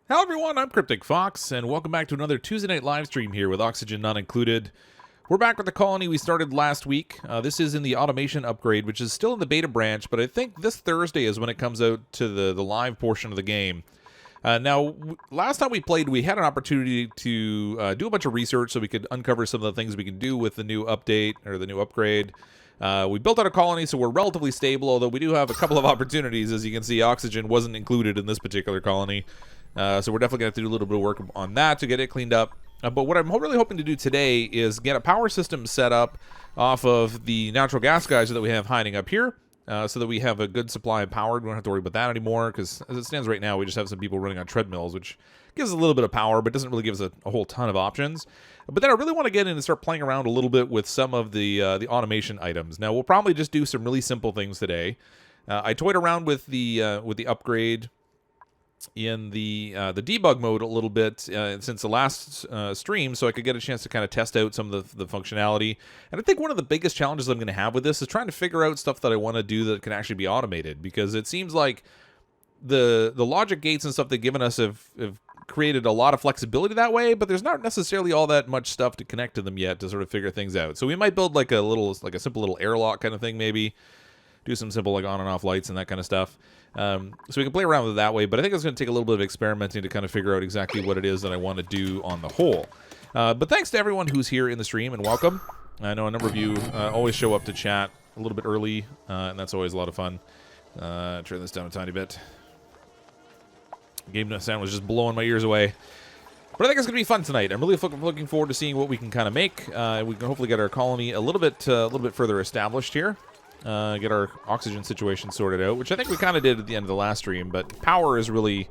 Hello everyone, I'm CrypticFox, and welcome back to another Tuesday night live stream here with Oxygen not included. We're back with the colony we started last week. This is in the Automation Upgrade, which is still in the beta branch, but I think this Thursday is when it comes out to the live portion of the game. Now, last time we played, we had an opportunity to do a bunch of research so we could uncover some of the things we can do with the new update, or the new upgrade. We built out a colony, so we're relatively stable, although we do have a couple of opportunities. As you can see, Oxygen wasn't included in this particular colony. So we're definitely going to have to do a little bit of work on that to get it cleaned up. But what I'm really hoping to do today is get a power system set up off of the natural gas geyser that we have hiding up here, so that we have a good supply of power. We don't have to worry about that anymore, because as it stands right now, we just have some people running on treadmills, which gives us a little bit of power, but doesn't really give us a whole ton of options. But then I really want to get in and start playing around a little bit with some of the automation items. Now, we'll probably just do some really simple things today. I toyed around with the upgrade in the debug mode a little bit since the last stream, so I could get a chance to kind of test out some of the functionality. And I think one of the biggest challenges I'm going to have with this is trying to figure out stuff that I want to do that can actually be automated, because it seems like the logic gates and stuff they've given us have created a lot of flexibility that way, but there's not necessarily all that much stuff to connect to them yet to sort of figure things out. So we might build like a simple little airlock kind of thing, maybe do some simple like on and off lights and that kind of stuff. So we can play around with it that way, but I think it's going to take a little bit of experimenting to kind of figure out exactly what it is that I want to do on the whole. But thanks to everyone who's here in the stream, and welcome. I know a number of you always show up to chat a little bit early, and that's always a lot of fun. Turn this down a tiny bit. Game sound was just blowing my ears away. But I think it's going to be fun tonight. I'm really looking forward to seeing what we can kind of make. We can hopefully get our colony a little bit further established here. Get our oxygen situation sorted out, which I think we kind of did at the end of the last stream, but power is really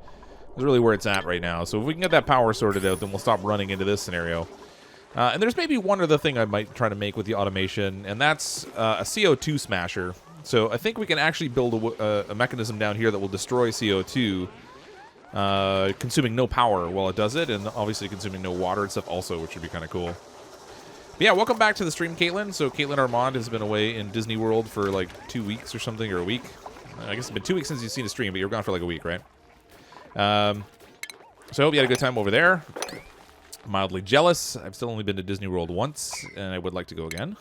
where it's at right now. So if we can get that power sorted out, then we'll stop running into this scenario. And there's maybe one other thing I might try to make with the automation, and that's a CO2 smasher. So I think we can actually build a mechanism down here that will destroy CO2, consuming no power while it does it, and obviously consuming no water and stuff also, which would be kind of cool. But yeah, welcome back to the stream, Caitlin. So Caitlin Armand has been away in Disney World for like 2 weeks or something, or a week. I guess it's been 2 weeks since you've seen a stream, but you're gone for like a week, right? So I hope you had a good time over there. Mildly jealous. I've still only been to Disney World once, and I would like to go again.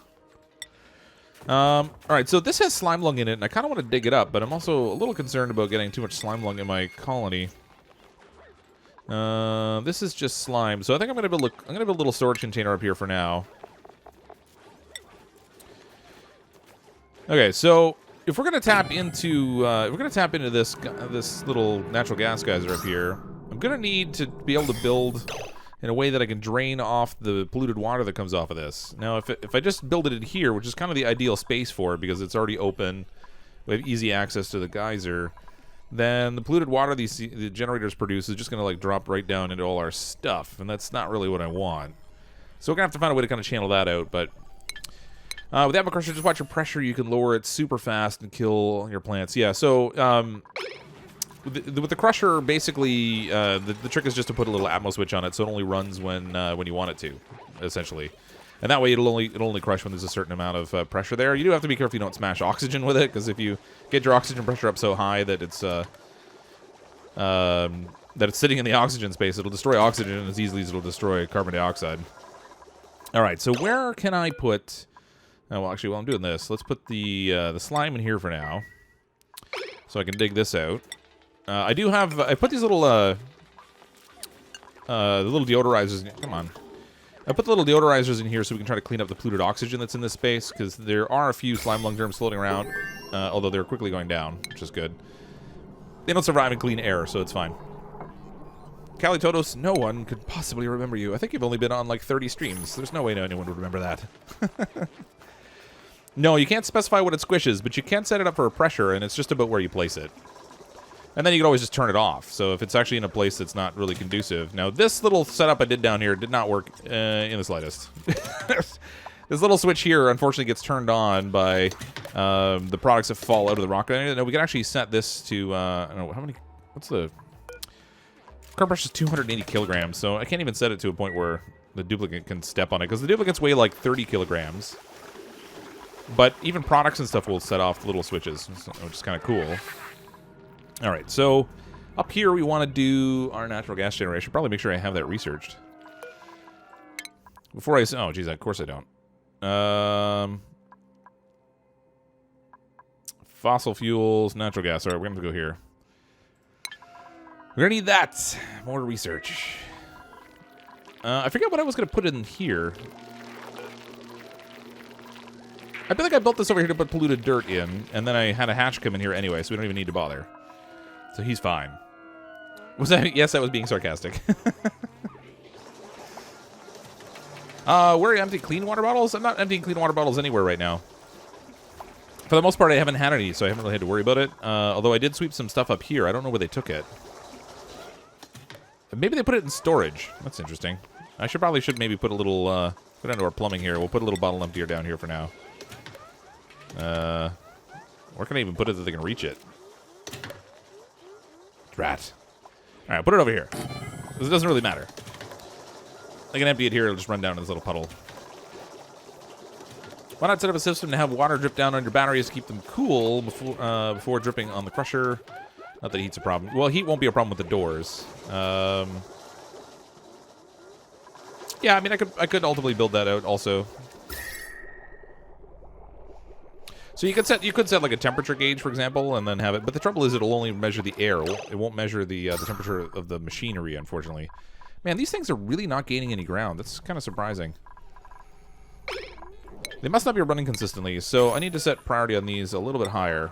All right, so this has slime lung in it, and I kind of want to dig it up, but I'm also a little concerned about getting too much slime lung in my colony. This is just slime, so I think I'm gonna build a little storage container up here for now. Okay, so if we're gonna tap into this little natural gas geyser up here, I'm gonna need to be able to build in a way that I can drain off the polluted water that comes off of this. Now, if I just build it in here, which is kind of the ideal space for it because it's already open, we have easy access to the geyser, then the polluted water the generators produce is just gonna like drop right down into all our stuff, and that's not really what I want. So we're gonna have to find a way to kind of channel that out, but. With the crusher, just watch your pressure. You can lower it super fast and kill your plants. Yeah, so with the crusher, basically, the trick is just to put a little Atmos switch on it, so it only runs when you want it to, essentially. And that way, it'll only crush when there's a certain amount of pressure there. You do have to be careful you don't smash oxygen with it, because if you get your oxygen pressure up so high that it's sitting in the oxygen space, it'll destroy oxygen as easily as it'll destroy carbon dioxide. All right, so where can I put? Oh, well, actually, while I'm doing this, let's put the slime in here for now, so I can dig this out. I put these little deodorizers. Come on, I put the little deodorizers in here so we can try to clean up the polluted oxygen that's in this space, because there are a few slime lung germs floating around, although they're quickly going down, which is good. They don't survive in clean air, so it's fine. Calitotos, no one could possibly remember you. I think you've only been on like 30 streams. There's no way anyone would remember that. No, you can't specify what it squishes, but you can set it up for a pressure, and it's just about where you place it. And then you can always just turn it off, so if it's actually in a place that's not really conducive. Now, this little setup I did down here did not work in the slightest. This little switch here, unfortunately, gets turned on by the products that fall out of the rocket. Now, we can actually set this to, I don't know, how many, what's the... Current pressure is 280 kilograms, so I can't even set it to a point where the duplicate can step on it, because the duplicates weigh like 30 kilograms. But even products and stuff will set off little switches, which is kind of cool. All right, so Up here, we want to do our natural gas generator. I should probably make sure I have that researched. Before I... Oh, geez, of course I don't. Fossil fuels, natural gas. All right, we're going to go here. We're going to need that. More research. I forget what I was going to put in here. I feel like I built this over here to put polluted dirt in, and then I had a hatch come in here anyway, so we don't even need to bother. So he's fine. Was that? Yes, I was being sarcastic. Where are empty clean water bottles? I'm not emptying clean water bottles anywhere right now. For the most part, I haven't had any, so I haven't really had to worry about it. Although I did sweep some stuff up here. I don't know where they took it. Maybe they put it in storage. That's interesting. I probably should maybe put a little, go down to our plumbing here. We'll put a little bottle emptier down here for now. Where can I even put it that they can reach it? Rat. Alright, put it over here. This doesn't really matter. I can empty it here, it'll just run down to this little puddle. Why not set up a system to have water drip down on your batteries to keep them cool before dripping on the crusher? Not that heat's a problem. Well, heat won't be a problem with the doors. Yeah, I mean, I could ultimately build that out also. So you could set like a temperature gauge, for example, and then have it. But the trouble is, it'll only measure the air. It won't measure the temperature of the machinery, unfortunately. Man, these things are really not gaining any ground. That's kind of surprising. They must not be running consistently, so I need to set priority on these a little bit higher.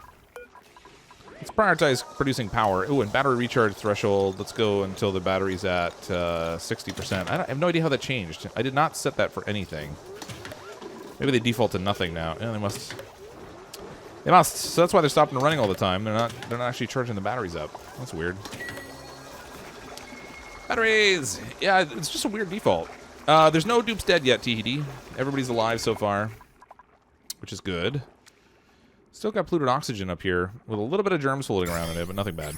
Let's prioritize producing power. Ooh, and battery recharge threshold. Let's go until the battery's at 60%. I have no idea how that changed. I did not set that for anything. Maybe they default to nothing now. Yeah, they must. They must. So that's why they're stopping running all the time. They're not actually charging the batteries up. That's weird. Batteries! Yeah, it's just a weird default. There's no dupes dead yet, THD. Everybody's alive so far, which is good. Still got polluted oxygen up here with a little bit of germs floating around in it, but nothing bad.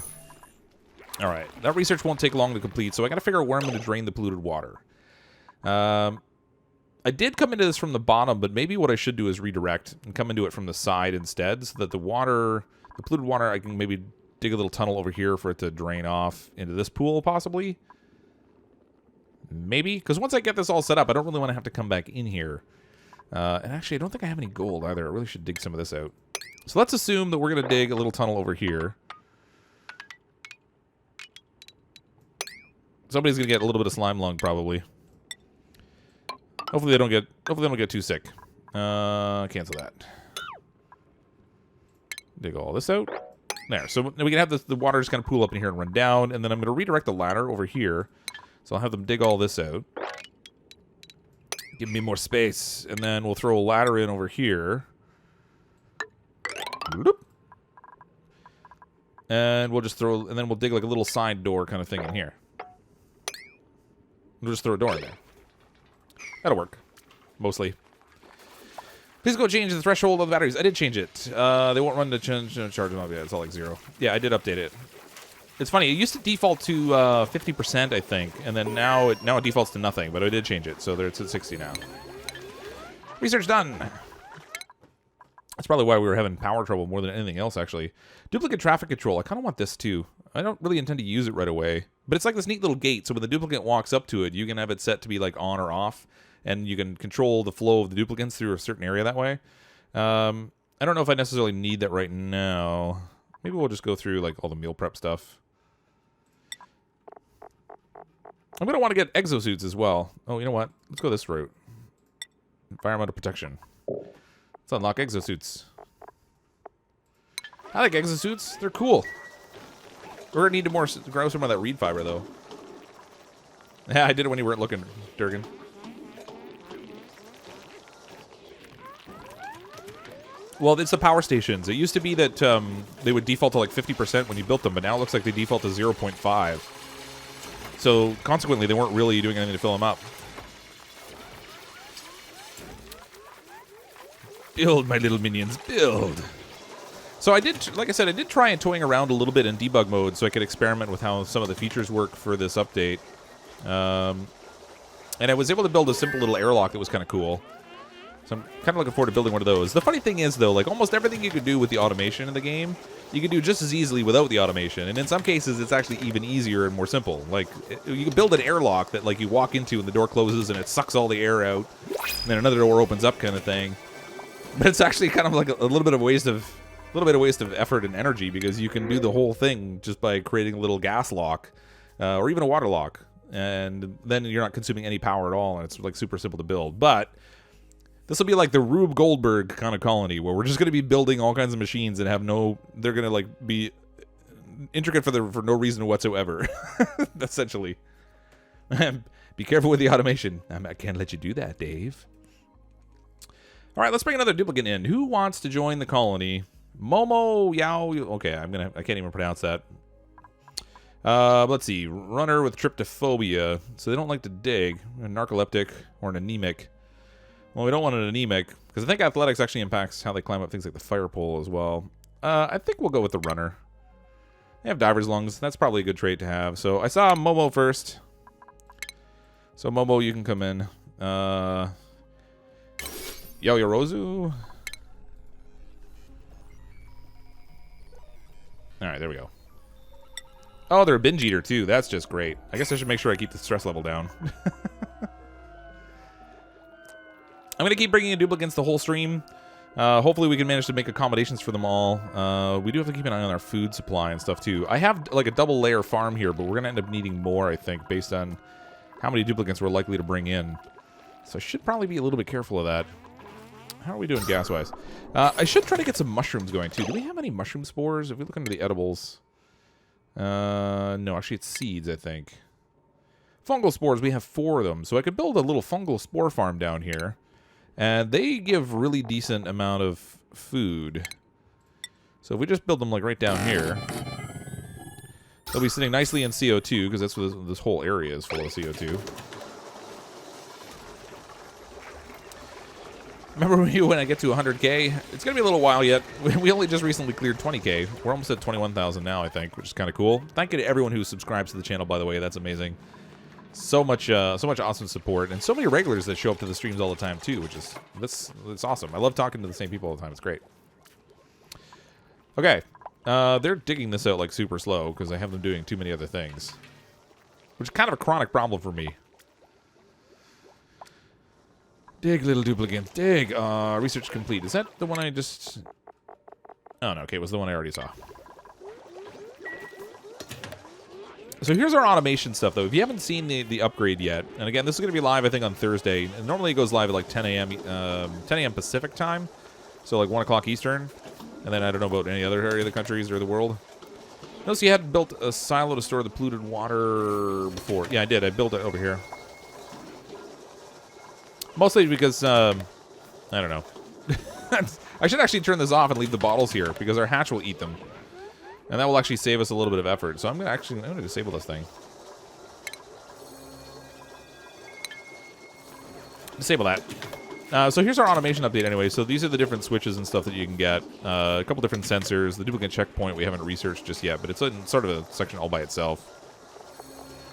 All right, that research won't take long to complete, so I got to figure out where I'm going to drain the polluted water. I did come into this from the bottom, but maybe what I should do is redirect and come into it from the side instead, so that the polluted water, I can maybe dig a little tunnel over here for it to drain off into this pool, possibly. Maybe, because once I get this all set up, I don't really want to have to come back in here. And actually, I don't think I have any gold either. I really should dig some of this out. So let's assume that we're going to dig a little tunnel over here. Somebody's going to get a little bit of slime lung, probably. Hopefully they don't get too sick. Cancel that. Dig all this out. There. So we can have the water just kind of pool up in here and run down, and then I'm going to redirect the ladder over here. So I'll have them dig all this out. Give me more space, and then we'll throw a ladder in over here. And we'll just throw, and then we'll dig like a little side door kind of thing in here. We'll just throw a door in there. That'll work. Mostly. Please go change the threshold of the batteries. I did change it. They won't run to charge them up yet. It's all like 0. Yeah, I did update it. It's funny. It used to default to 50%, I think, and then now it defaults to nothing. But I did change it, so it's at 60 now. Research done. That's probably why we were having power trouble more than anything else, actually. Duplicate traffic control. I kind of want this too. I don't really intend to use it right away, but it's like this neat little gate. So when the duplicate walks up to it, you can have it set to be like on or off, and you can control the flow of the duplicates through a certain area that way. I don't know if I necessarily need that right now. Maybe we'll just go through like all the meal prep stuff. I'm going to want to get exosuits as well. Oh, you know what? Let's go this route. Environmental protection. Let's unlock exosuits. I like exosuits. They're cool. We're going to need to grow some of that reed fiber, though. Yeah, I did it when you weren't looking, Durgan. Well, it's the power stations. It used to be that they would default to like 50% when you built them, but now it looks like they default to 0.5. So, consequently, they weren't really doing anything to fill them up. Build, my little minions, build! So I did, like I said, I did try and toying around a little bit in debug mode so I could experiment with how some of the features work for this update. And I was able to build a simple little airlock that was kind of cool. So I'm kind of looking forward to building one of those. The funny thing is, though, like almost everything you could do with the automation in the game, you can do just as easily without the automation. And in some cases, it's actually even easier and more simple. Like, you can build an airlock that, like, you walk into and the door closes and it sucks all the air out. And then another door opens up kind of thing. But it's actually kind of like a little bit of waste of effort and energy, because you can do the whole thing just by creating a little gas lock or even a water lock. And then you're not consuming any power at all, and it's like super simple to build. But this will be like the Rube Goldberg kind of colony, where we're just going to be building all kinds of machines and have they're going to like be intricate for no reason whatsoever. Essentially. Be careful with the automation. I can't let you do that, Dave. All right, let's bring another duplicate in. Who wants to join the colony? Momo Yao. Okay, I can't even pronounce that. Let's see. Runner with tryptophobia. So they don't like to dig. A narcoleptic or an anemic. Well, we don't want an anemic, because I think athletics actually impacts how they climb up things like the fire pole as well. I think we'll go with the runner. They have diver's lungs. That's probably a good trait to have. So I saw Momo first. So Momo, you can come in. Yaoyorozu. Alright, there we go. Oh, they're a binge eater too. That's just great. I guess I should make sure I keep the stress level down. I'm going to keep bringing in duplicates the whole stream. Hopefully we can manage to make accommodations for them all. We do have to keep an eye on our food supply and stuff too. I have like a double layer farm here, but we're going to end up needing more, I think, based on how many duplicates we're likely to bring in. So I should probably be a little bit careful of that. How are we doing gas-wise? I should try to get some mushrooms going too. Do we have any mushroom spores? If we look into the edibles... no, actually it's seeds, I think. Fungal spores, we have 4 of them. So I could build a little fungal spore farm down here. And they give really decent amount of food. So if we just build them like right down here, they'll be sitting nicely in CO2, because that's what this whole area is full of CO2. Remember when I get to 100K? It's going to be a little while yet. We only just recently cleared 20K. We're almost at 21,000 now, I think, which is kind of cool. Thank you to everyone who subscribes to the channel, by the way. That's amazing. So much awesome support, and so many regulars that show up to the streams all the time too, which is that's awesome. I love talking to the same people all the time. It's great. Okay, they're digging this out like super slow because I have them doing too many other things, which is kind of a chronic problem for me. Dig, little duplicate. Dig. Research complete. Is that the one I just... Oh, no. Okay, it was the one I already saw. So here's our automation stuff, though. If you haven't seen the upgrade yet, and again, this is going to be live, I think, on Thursday. And normally it goes live at like 10 a.m. Pacific time. So like 1 o'clock Eastern. And then I don't know about any other area of the countries or the world. Notice you hadn't built a silo to store the polluted water before. Yeah, I did. I built it over here. Mostly because, I don't know. I should actually turn this off and leave the bottles here, because our hatch will eat them. And that will actually save us a little bit of effort. So I'm going to disable this thing. Disable that. So here's our automation update anyway. So these are the different switches and stuff that you can get. A couple different sensors. The duplicate checkpoint we haven't researched just yet, but it's in sort of a section all by itself.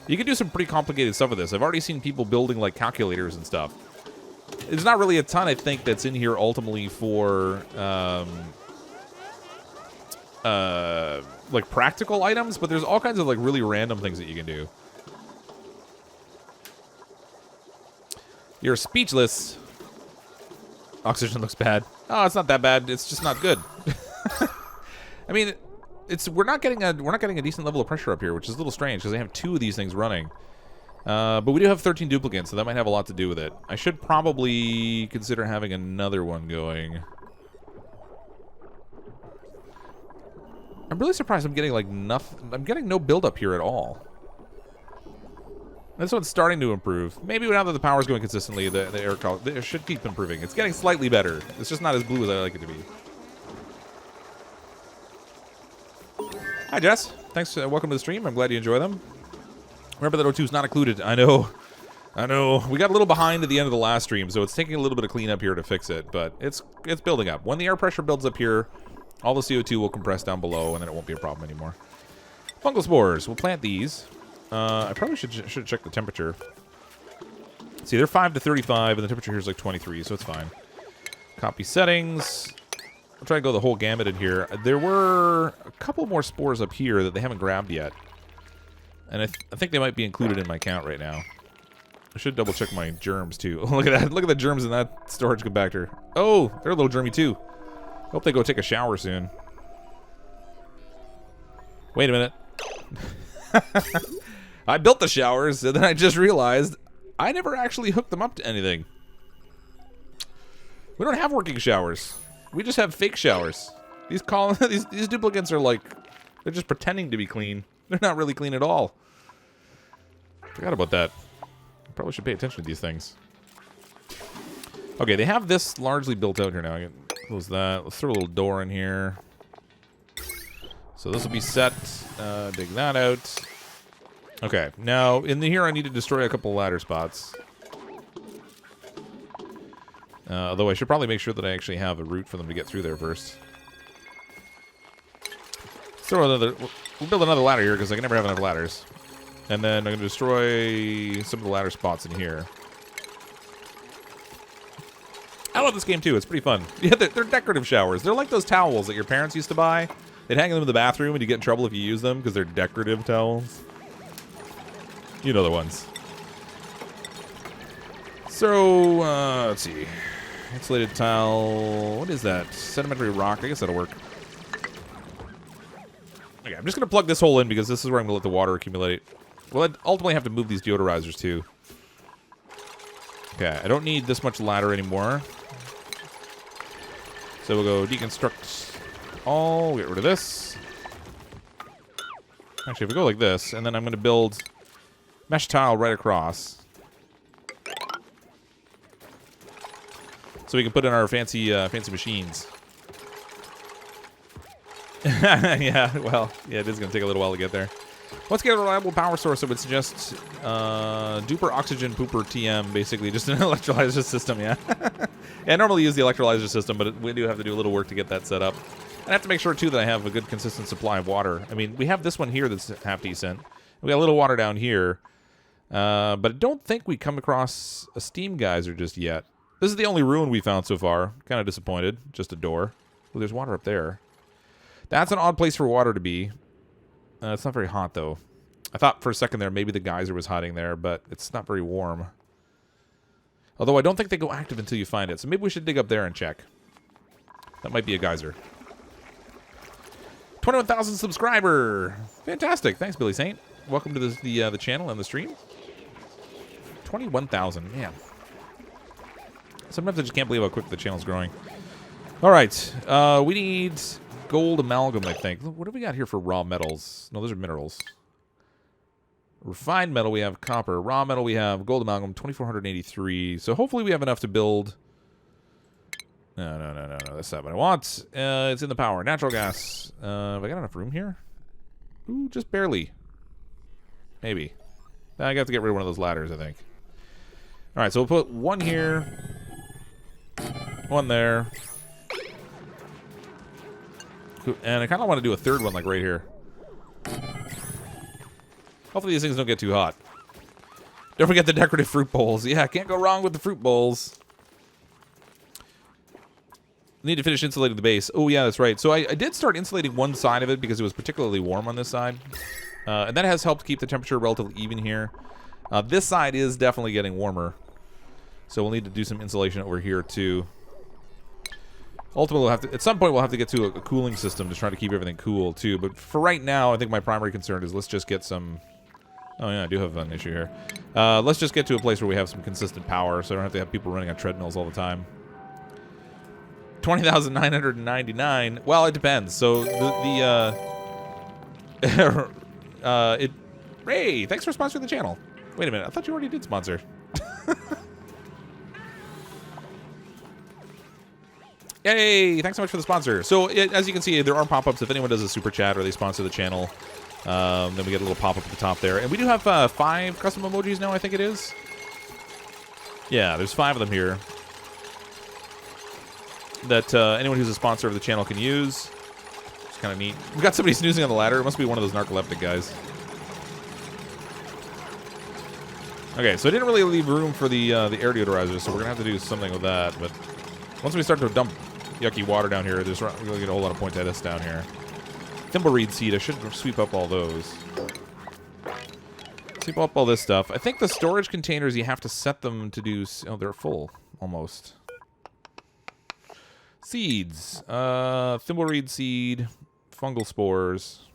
You can do some pretty complicated stuff with this. I've already seen people building like calculators and stuff. There's not really a ton, I think, that's in here ultimately for like practical items, but there's all kinds of like really random things that you can do. You're speechless. Oxygen looks bad. Oh, it's not that bad. It's just not good. I mean, we're not getting a decent level of pressure up here, which is a little strange because they have 2 of these things running. But we do have 13 duplicates, so that might have a lot to do with it. I should probably consider having another one going. I'm really surprised I'm getting like nothing. I'm getting no buildup here at all. This one's starting to improve. Maybe now that the power's going consistently, the air quality should keep improving. It's getting slightly better. It's just not as blue as I like it to be. Hi, Jess. Thanks. Welcome to the stream. I'm glad you enjoy them. Remember that O2 is not included. I know. We got a little behind at the end of the last stream, so it's taking a little bit of cleanup here to fix it, but it's building up. When the air pressure builds up here, all the CO2 will compress down below, and then it won't be a problem anymore. Fungal spores. We'll plant these. I probably should check the temperature. See, they're 5 to 35, and the temperature here is like 23, so it's fine. Copy settings. I'll try to go the whole gamut in here. There were a couple more spores up here that they haven't grabbed yet. And I think they might be included in my count right now. I should double check my germs too. Look at that. Look at the germs in that storage compactor. Oh, they're a little germy too. Hope they go take a shower soon. Wait a minute. I built the showers, and then I just realized I never actually hooked them up to anything. We don't have working showers. We just have fake showers. These duplicates are like, they're just pretending to be clean. They're not really clean at all. Forgot about that. Probably should pay attention to these things. Okay, they have this largely built out here now. I can close that. Let's throw a little door in here. So this will be set. Dig that out. Okay, now in here I need to destroy a couple of ladder spots. Although I should probably make sure that I actually have a route for them to get through there first. Let's throw another. We'll build another ladder here because I can never have enough ladders. And then I'm going to destroy some of the ladder spots in here. I love this game too. It's pretty fun. Yeah, they're decorative showers. They're like those towels that your parents used to buy. They'd hang them in the bathroom and you get in trouble if you use them because they're decorative towels. You know the ones. So, let's see. Insulated tile. What is that? Sedimentary rock. I guess that'll work. Okay, I'm just going to plug this hole in because this is where I'm going to let the water accumulate. Well, I'd ultimately have to move these deodorizers too. Okay, I don't need this much ladder anymore. So we'll go deconstruct all, get rid of this. Actually, if we go like this, and then I'm going to build mesh tile right across. So we can put in our fancy fancy machines. Yeah, well, yeah, it is going to take a little while to get there. Let's get a reliable power source. I would suggest duper oxygen pooper TM, basically just an electrolyzer system, yeah. Yeah, I normally use the electrolyzer system, but we do have to do a little work to get that set up. And I have to make sure, too, that I have a good consistent supply of water. I mean, we have this one here that's half decent. We got a little water down here. But I don't think we come across a steam geyser just yet. This is the only ruin we found so far. Kind of disappointed. Just a door. Oh, there's water up there. That's an odd place for water to be. It's not very hot, though. I thought for a second there maybe the geyser was hiding there, but it's not very warm. Although I don't think they go active until you find it, so maybe we should dig up there and check. That might be a geyser. 21,000 subscriber! Fantastic! Thanks, Billy Saint. Welcome to the channel and the stream. 21,000, man. Sometimes I just can't believe how quick the channel's growing. Alright, we need gold amalgam, I think. What do we got here for raw metals? No, those are minerals. Refined metal, we have copper. Raw metal, we have gold amalgam, 2,483. So hopefully we have enough to build... No. That's not what I want. It's in the power. Natural gas. Have I got enough room here? Ooh, just barely. Maybe. I got to get rid of one of those ladders, I think. Alright, so we'll put one here. One there. And I kind of want to do a third one, like right here. Hopefully these things don't get too hot. Don't forget the decorative fruit bowls. Yeah, can't go wrong with the fruit bowls. Need to finish insulating the base. Oh, yeah, that's right. So I did start insulating one side of it because it was particularly warm on this side. And that has helped keep the temperature relatively even here. This side is definitely getting warmer. So we'll need to do some insulation over here, too. Ultimately, we'll have to, at some point, we'll have to get to a cooling system to try to keep everything cool, too. But for right now, I think my primary concern is let's just get some... Oh, yeah, I do have an issue here. Let's just get to a place where we have some consistent power so I don't have to have people running on treadmills all the time. 20,999. Well, it depends. So, Ray, thanks for sponsoring the channel. Wait a minute. I thought you already did sponsor. Yay! Thanks so much for the sponsor. So, as you can see, there are pop-ups if anyone does a super chat or they sponsor the channel. Then we get a little pop-up at the top there. And we do have 5 custom emojis now, I think it is. Yeah, there's 5 of them here that anyone who's a sponsor of the channel can use. It's kind of neat. We got somebody snoozing on the ladder. It must be one of those narcoleptic guys. Okay, so I didn't really leave room for the air deodorizer, so we're going to have to do something with that. But Once we start to dump yucky water down here, we're going to get a whole lot of poinsettias down here. Thimbleweed seed, I should sweep up all those. Sweep up all this stuff. I think the storage containers, you have to set them to do... Oh, they're full, almost. Seeds. Thimbleweed seed. Fungal spores.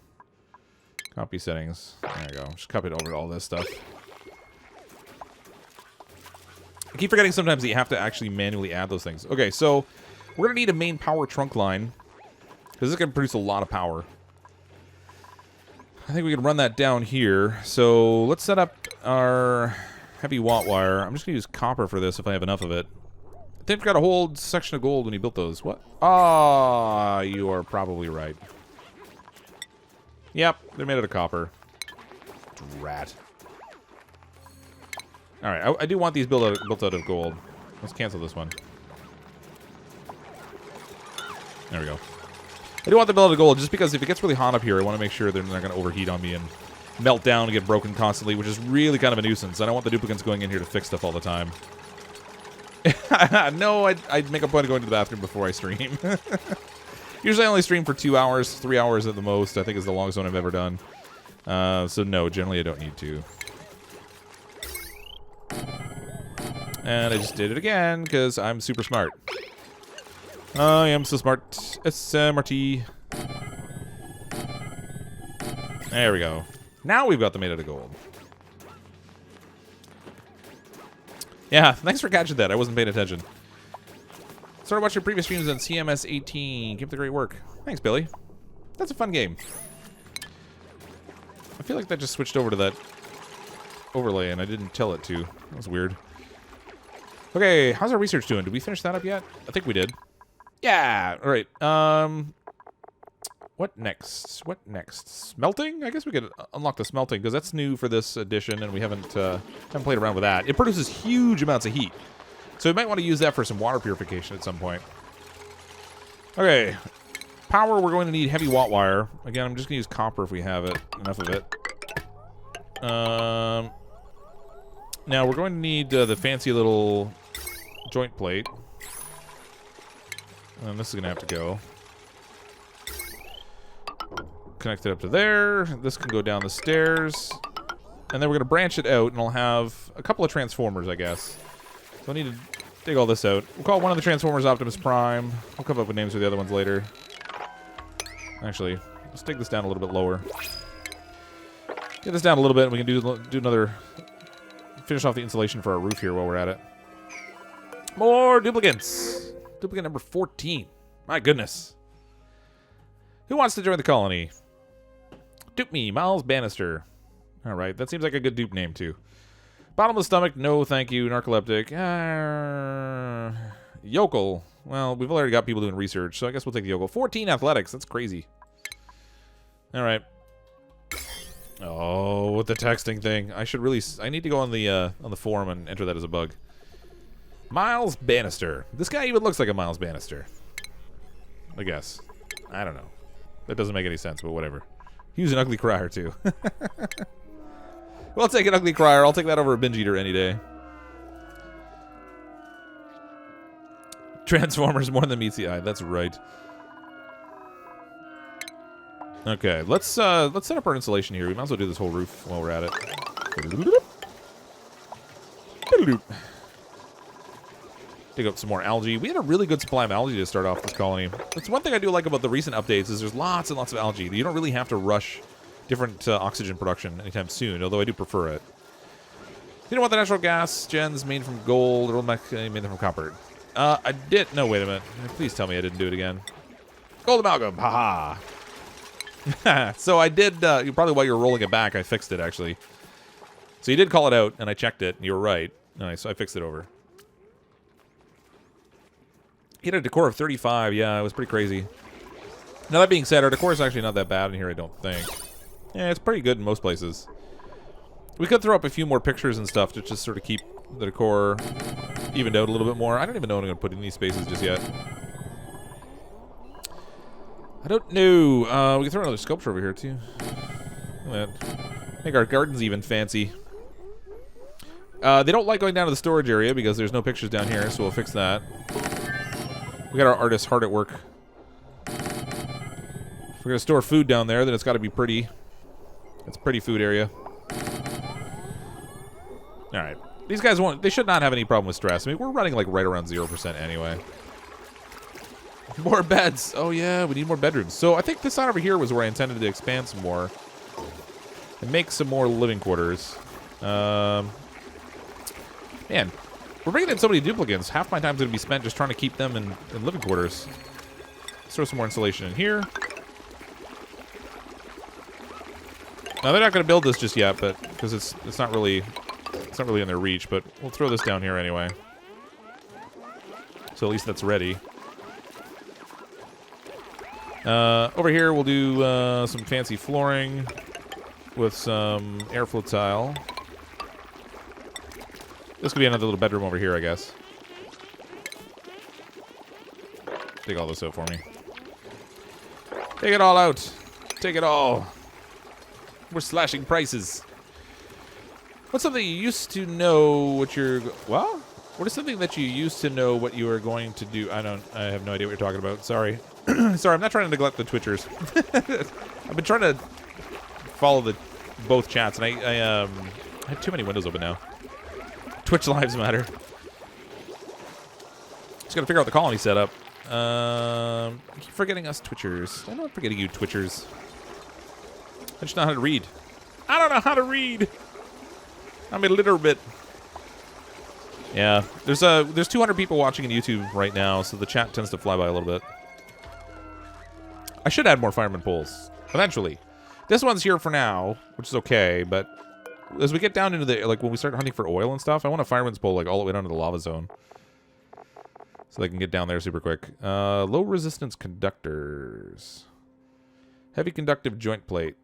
Copy settings. There you go. Just copy it over to all this stuff. I keep forgetting sometimes that you have to actually manually add those things. Okay, so we're going to need a main power trunk line, because this is going to produce a lot of power. I think we can run that down here. So let's set up our heavy watt wire. I'm just going to use copper for this if I have enough of it. I think I've got a whole section of gold when you built those. What? Ah, you are probably right. Yep, they're made out of copper. Drat. Alright, I do want these built out of gold. Let's cancel this one. There we go. I do want the build out of gold just because if it gets really hot up here, I want to make sure they're not going to overheat on me and melt down and get broken constantly, which is really kind of a nuisance. I don't want the duplicates going in here to fix stuff all the time. No, I'd make a point of going to the bathroom before I stream. Usually I only stream for 2 hours, 3 hours at the most, I think is the longest one I've ever done. So no, generally I don't need to. And I just did it again, because I'm super smart. I am so smart. SMRT. There we go. Now we've got them made out of gold. Yeah, thanks for catching that. I wasn't paying attention. Started watching your previous streams on CMS 18. Keep up the great work. Thanks, Billy. That's a fun game. I feel like that just switched over to that overlay, and I didn't tell it to. That was weird. Okay, how's our research doing? Did we finish that up yet? I think we did. Yeah! Alright, what next? What next? Smelting? I guess we could unlock the smelting, because that's new for this edition, and we haven't played around with that. It produces huge amounts of heat. So we might want to use that for some water purification at some point. Okay. Power, we're going to need heavy watt wire. Again, I'm just going to use copper if we have it. Enough of it. Now, we're going to need the fancy little joint plate. And this is going to have to go. Connect it up to there. This can go down the stairs. And then we're going to branch it out, and I'll have a couple of transformers, I guess. So I need to dig all this out. We'll call one of the transformers Optimus Prime. We'll come up with names for the other ones later. Actually, let's dig this down a little bit lower. Get this down a little bit, and we can do another... Finish off the insulation for our roof here while we're at it. More duplicates! Duplicate number 14. My goodness. Who wants to join the colony? Dupe me, Miles Bannister. Alright, that seems like a good dupe name, too. Bottom of the stomach, no thank you. Narcoleptic. Yokel. Well, we've already got people doing research, so I guess we'll take the yokel. 14 athletics, that's crazy. Alright. Oh, with the texting thing. I need to go on the forum and enter that as a bug. Miles Bannister. This guy even looks like a Miles Bannister. I guess. I don't know. That doesn't make any sense, but whatever. He was an ugly crier, too. Well, I'll take an ugly crier. I'll take that over a binge eater any day. Transformers more than meets the eye. That's right. Okay, let's set up our insulation here. We might as well do this whole roof while we're at it. Dig up some more algae. We had a really good supply of algae to start off this colony. That's one thing I do like about the recent updates is there's lots and lots of algae. You don't really have to rush different oxygen production anytime soon, although I do prefer it. You don't want the natural gas gens made from gold, or made them from copper. I did. No, wait a minute. Please tell me I didn't do it again. Gold amalgam. Haha. So I did. Probably while you were rolling it back, I fixed it actually. So you did call it out, and I checked it, and you were right. Nice. So I fixed it over. He had a decor of 35. Yeah, it was pretty crazy. Now that being said, our decor is actually not that bad in here, I don't think. Yeah, it's pretty good in most places. We could throw up a few more pictures and stuff to just sort of keep the decor evened out a little bit more. I don't even know what I'm going to put in these spaces just yet. I don't know. We can throw another sculpture over here, too. Make our gardens even fancy. They don't like going down to the storage area because there's no pictures down here, so we'll fix that. We got our artists hard at work. If we're gonna store food down there, then it's got to be pretty. It's a pretty food area. All right. These guys won't. They should not have any problem with stress. I mean, we're running like right around 0% anyway. More beds. Oh yeah, we need more bedrooms. So I think this side over here was where I intended to expand some more and make some more living quarters. Man, we're bringing in so many duplicates. Half my time's going to be spent just trying to keep them in living quarters. Let's throw some more insulation in here. Now they're not going to build this just yet, but because it's not really in their reach. But we'll throw this down here anyway. So at least that's ready. Over here we'll do some fancy flooring with some airflow tile. This could be another little bedroom over here, I guess. Take all this out for me. Take it all out. Take it all. We're slashing prices. What's something you used to know what you're... Well, what is something that you used to know what you are going to do? I have no idea what you're talking about. Sorry. Sorry, I'm not trying to neglect the Twitchers. I've been trying to follow both chats, and I have too many windows open now. Twitch lives matter. Just gotta figure out the colony setup. I keep forgetting us Twitchers. I'm not forgetting you Twitchers. I just know how to read. I don't know how to read. I'm illiterate. Yeah, there's 200 people watching on YouTube right now, so the chat tends to fly by a little bit. I should add more fireman poles eventually. This one's here for now, which is okay, but as we get down into the, like, when we start hunting for oil and stuff, I want a fireman's pole, like, all the way down to the lava zone. So they can get down there super quick. Low resistance conductors. Heavy conductive joint plate.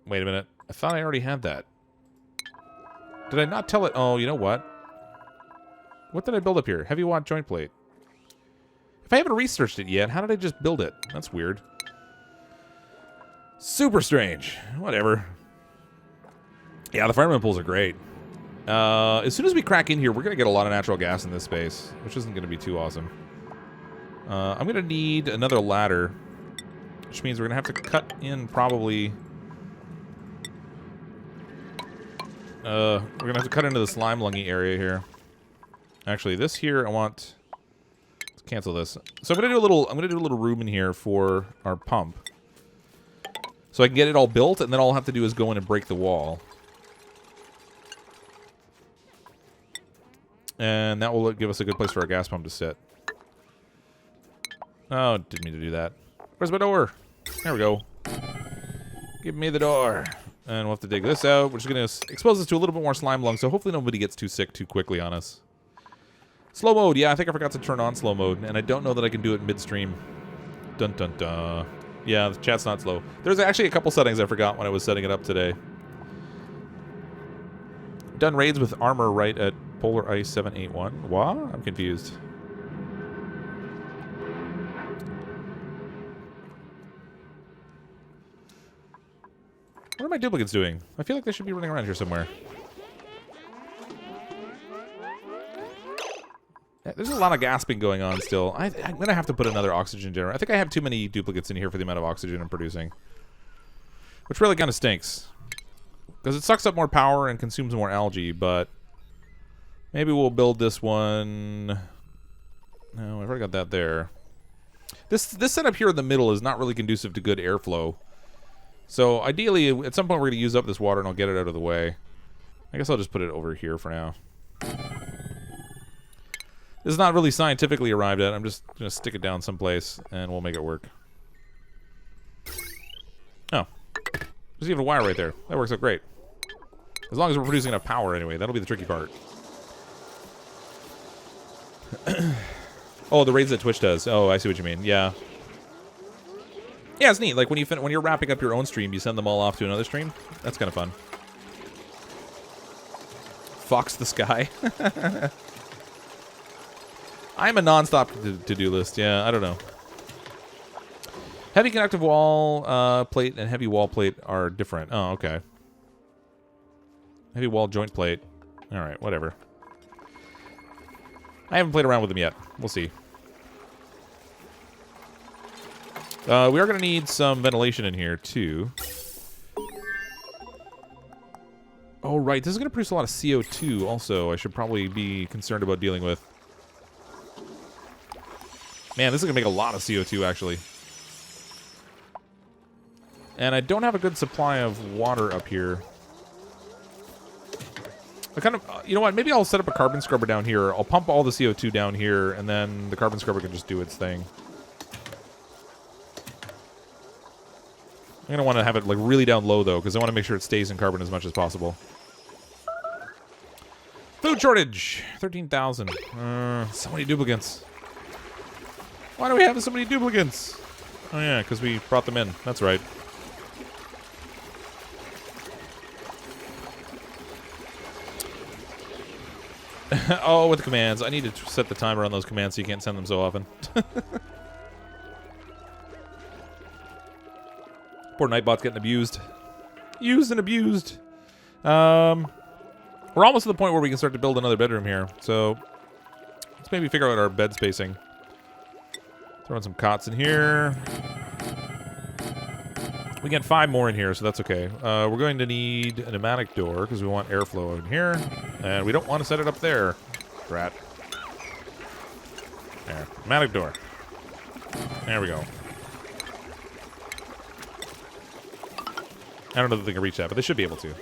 Wait a minute. I thought I already had that. Did I not tell it? Oh, you know what? What did I build up here? Heavy watt joint plate. If I haven't researched it yet, how did I just build it? That's weird. Super strange. Whatever. Yeah, the fireman poles are great. As soon as we crack in here, we're going to get a lot of natural gas in this space, which isn't going to be too awesome. I'm going to need another ladder, which means we're going to have to cut in probably... we're going to have to cut into the slime lungy area here. Actually, this here, I want... Let's cancel this. So I'm going to do a little room in here for our pump. So I can get it all built, and then all I'll have to do is go in and break the wall. And that will give us a good place for our gas pump to sit. Oh, didn't mean to do that. Where's my door? There we go. Give me the door. And we'll have to dig this out. We're just going to expose this to a little bit more slime lung, so hopefully nobody gets too sick too quickly on us. Slow mode. Yeah, I think I forgot to turn on slow mode, and I don't know that I can do it midstream. Dun dun dun. Yeah, the chat's not slow. There's actually a couple settings I forgot when I was setting it up today. Done raids with armor right at Polar Ice 781. What? I'm confused. What are my duplicates doing? I feel like they should be running around here somewhere. Yeah, there's a lot of gasping going on still. I'm going to have to put another oxygen generator. I think I have too many duplicates in here for the amount of oxygen I'm producing. Which really kind of stinks. Because it sucks up more power and consumes more algae, but... Maybe we'll build this one... No, I've already got that there. This setup here in the middle is not really conducive to good airflow. So, ideally, at some point we're going to use up this water and I'll get it out of the way. I guess I'll just put it over here for now. This is not really scientifically arrived at. I'm just going to stick it down someplace and we'll make it work. Oh. There's even a wire right there. That works out great. As long as we're producing enough power anyway. That'll be the tricky part. Oh, the raids that Twitch does. Oh, I see what you mean. Yeah. Yeah, it's neat. Like when you're wrapping up your own stream, you send them all off to another stream. That's kind of fun. Fox the sky. I'm a non-stop to-do list. Yeah, I don't know. Heavy conductive wall plate and heavy wall plate are different. Oh, okay. Heavy wall joint plate. All right, whatever. I haven't played around with them yet. We'll see. We are going to need some ventilation in here, too. Oh, right. This is going to produce a lot of CO2, also. I should probably be concerned about dealing with. Man, this is going to make a lot of CO2, actually. And I don't have a good supply of water up here. I kind of, you know what? Maybe I'll set up a carbon scrubber down here. I'll pump all the CO2 down here, and then the carbon scrubber can just do its thing. I'm going to want to have it like really down low, though, because I want to make sure it stays in carbon as much as possible. Food shortage! 13,000. So many duplicates. Why do we have so many duplicates? Oh, yeah, because we brought them in. That's right. Oh, with the commands. I need to set the timer on those commands so you can't send them so often. Poor Nightbot's getting abused. Used and abused. We're almost to the point where we can start to build another bedroom here. So, let's maybe figure out our bed spacing. Throw in some cots in here. We get 5 more in here, so that's okay. We're going to need a pneumatic door because we want airflow in here. And we don't want to set it up there. Drat. There. Pneumatic door. There we go. I don't know if they can reach that, but they should be able to.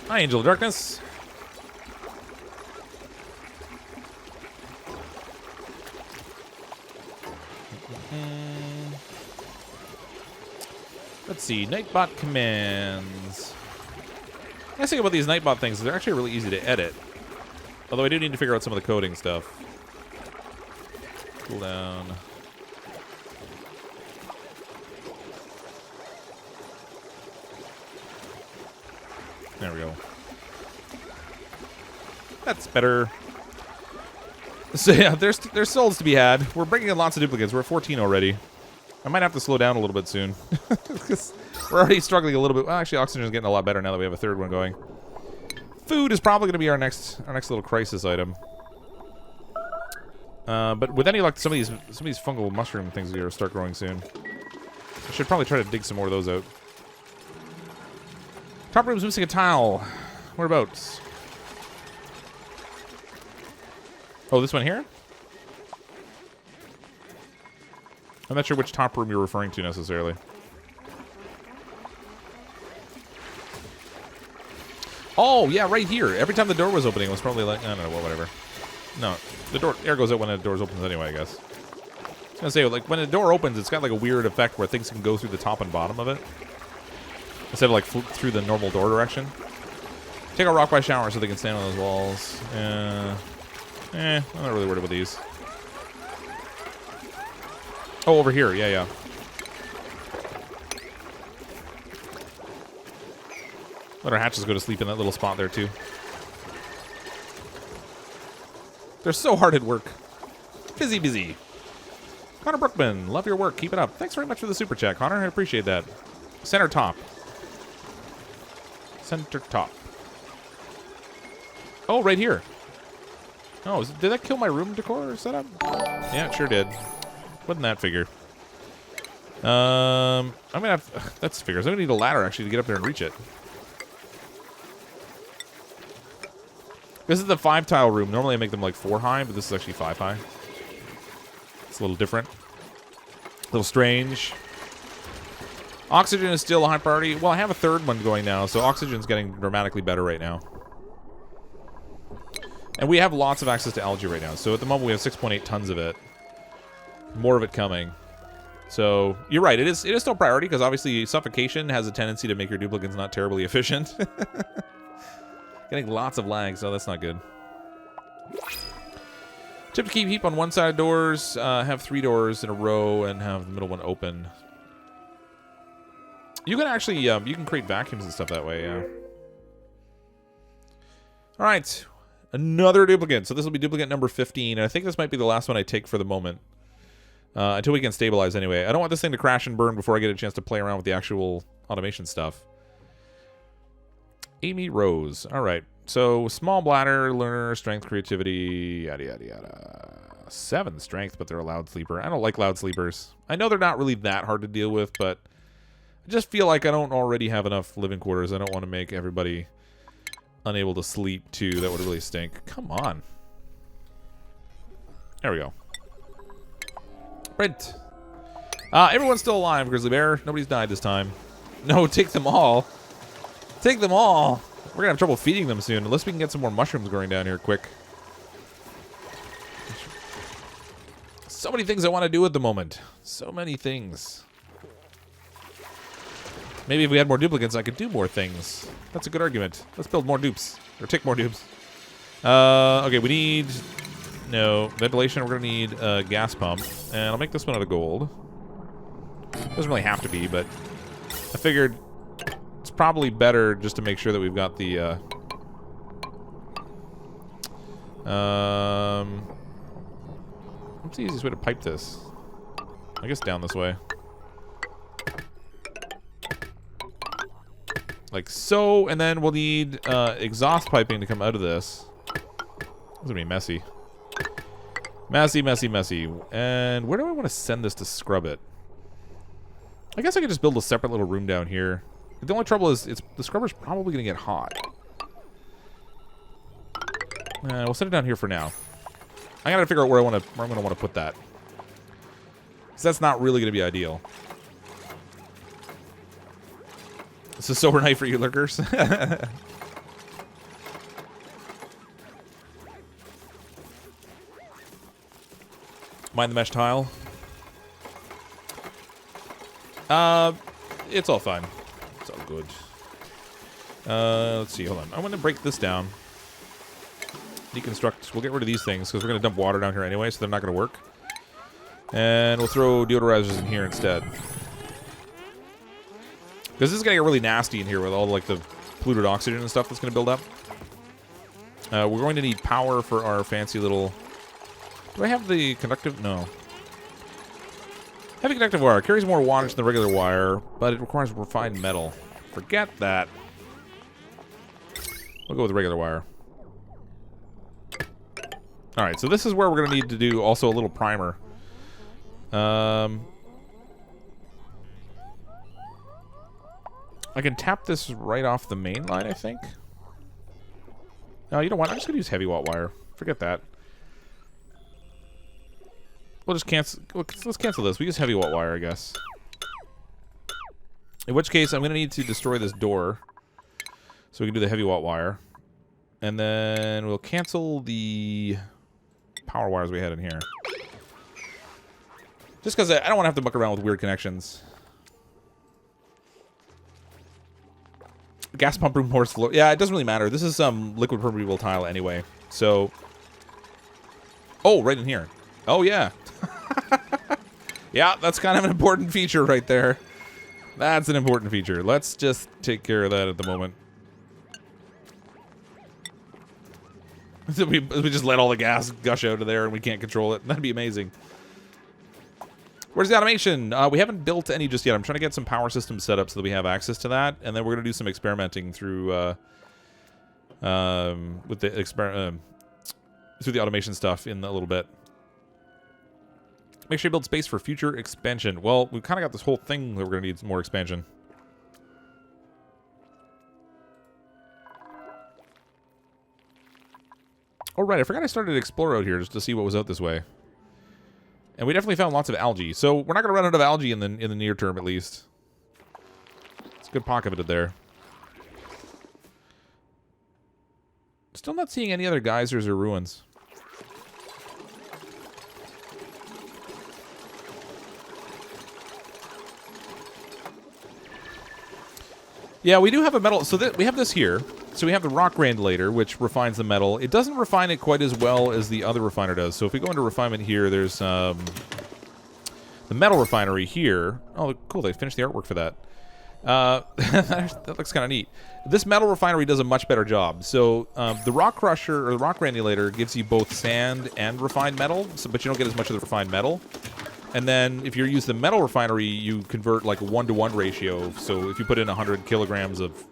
Hi, Angel of Darkness. Let's see, Nightbot commands. The nice thing about these Nightbot things is they're actually really easy to edit. Although I do need to figure out some of the coding stuff. Cool down. There we go. That's better. So yeah, there's souls to be had. We're bringing in lots of duplicates. We're at 14 already. I might have to slow down a little bit soon. Because we're already struggling a little bit. Well, actually, oxygen's getting a lot better now that we have a third one going. Food is probably going to be our next little crisis item. But with any luck, some of these fungal mushroom things are going to start growing soon. I should probably try to dig some more of those out. Top room's missing a tile. Whereabouts? Oh, this one here? I'm not sure which top room you're referring to necessarily. Oh, yeah, right here. Every time the door was opening, it was probably like, I don't know, well, whatever. No, the door, air goes out when the door opens anyway, I guess. I was gonna say, like, when the door opens, it's got like a weird effect where things can go through the top and bottom of it. Instead of like through the normal door direction. Take a rock by shower so they can stand on those walls. I'm not really worried about these. Oh, over here. Yeah. Let our hatches go to sleep in that little spot there, too. They're so hard at work. Busy. Connor Brookman, love your work. Keep it up. Thanks very much for the super chat, Connor. I appreciate that. Center top. Oh, right here. Oh, did that kill my room decor setup? Yeah, it sure did. Wouldn't that figure? I'm gonna have... That's figures. I'm gonna need a ladder, actually, to get up there and reach it. This is the 5-tile room. Normally I make them like 4 high, but this is actually 5 high. It's a little different. A little strange. Oxygen is still a high priority. Well, I have a third one going now, so oxygen's getting dramatically better right now. And we have lots of access to algae right now. So at the moment we have 6.8 tons of it. More of it coming. So you're right. It is still priority because obviously suffocation has a tendency to make your duplicates not terribly efficient. Getting lots of lag, so that's not good. Tip to keep heap on one side of doors. Have 3 doors in a row and have the middle one open. You can actually you can create vacuums and stuff that way. Yeah. All right. Another duplicate. So this will be duplicate number 15. And I think this might be the last one I take for the moment. Until we can stabilize anyway. I don't want this thing to crash and burn before I get a chance to play around with the actual automation stuff. Amy Rose. All right. So small bladder, learner, strength, creativity, yada, yada, yada. 7 strength, but they're a loud sleeper. I don't like loud sleepers. I know they're not really that hard to deal with, but I just feel like I don't already have enough living quarters. I don't want to make everybody unable to sleep, too. That would really stink. Come on. There we go. Print. Everyone's still alive, Grizzly Bear. Nobody's died this time. No, take them all. Take them all. We're gonna have trouble feeding them soon, unless we can get some more mushrooms growing down here quick. So many things I want to do at the moment. So many things. Maybe if we had more duplicates, I could do more things. That's a good argument. Let's build more dupes. Or take more dupes. Okay, we need... No, ventilation, we're going to need a gas pump. And I'll make this one out of gold. Doesn't really have to be, but I figured it's probably better just to make sure that we've got the... what's the easiest way to pipe this? I guess down this way. Like so, and then we'll need exhaust piping to come out of this. It's gonna be messy. Messy, messy, messy. And where do I want to send this to scrub it? I guess I could just build a separate little room down here. The only trouble is the scrubber's probably gonna get hot. We'll set it down here for now. I gotta figure out where I'm gonna want to put that. Because that's not really gonna be ideal. It's a sober night for you lurkers. Mind the mesh tile. It's all fine. It's all good. Let's see, hold on. I want to break this down. Deconstruct. We'll get rid of these things because we're going to dump water down here anyway, so they're not going to work. And we'll throw deodorizers in here instead. Because this is going to get really nasty in here with all like the polluted oxygen and stuff that's going to build up. We're going to need power for our fancy little... Do I have the conductive? No. Heavy conductive wire. Carries more wattage than the regular wire, but it requires refined metal. Forget that. We'll go with regular wire. Alright, so this is where we're going to need to do also a little primer. I can tap this right off the main line, I think. No, you know what? I'm just going to use heavy watt wire. Forget that. We'll just cancel... Let's cancel this. We use heavy watt wire, I guess. In which case, I'm going to need to destroy this door. So we can do the heavy watt wire. And then we'll cancel the power wires we had in here. Just because I don't want to have to muck around with weird connections. Gas pump room horse floor. Yeah, it doesn't really matter. This is some liquid permeable tile anyway. So... Oh, right in here. Oh, yeah. Yeah, that's kind of an important feature right there. That's an important feature. Let's just take care of that at the moment. we just let all the gas gush out of there and we can't control it. That'd be amazing. Where's the automation? We haven't built any just yet. I'm trying to get some power systems set up so that we have access to that. And then we're going to do some experimenting through with the through the automation stuff in a little bit. Make sure you build space for future expansion. Well, we've kind of got this whole thing that we're going to need some more expansion. Oh, right. I forgot I started to explore out here just to see what was out this way. And we definitely found lots of algae. So we're not going to run out of algae in the near term, at least. It's a good pocket of it there. Still not seeing any other geysers or ruins. Yeah, we do have a metal... So we have this here. So we have the rock granulator, which refines the metal. It doesn't refine it quite as well as the other refiner does. So if we go into refinement here, there's the metal refinery here. Oh, cool. They finished the artwork for that. That looks kind of neat. This metal refinery does a much better job. So the rock crusher, or the rock granulator, gives you both sand and refined metal, but you don't get as much of the refined metal. And then if you use the metal refinery, you convert like a 1-to-1 ratio. So if you put in 100 kilograms of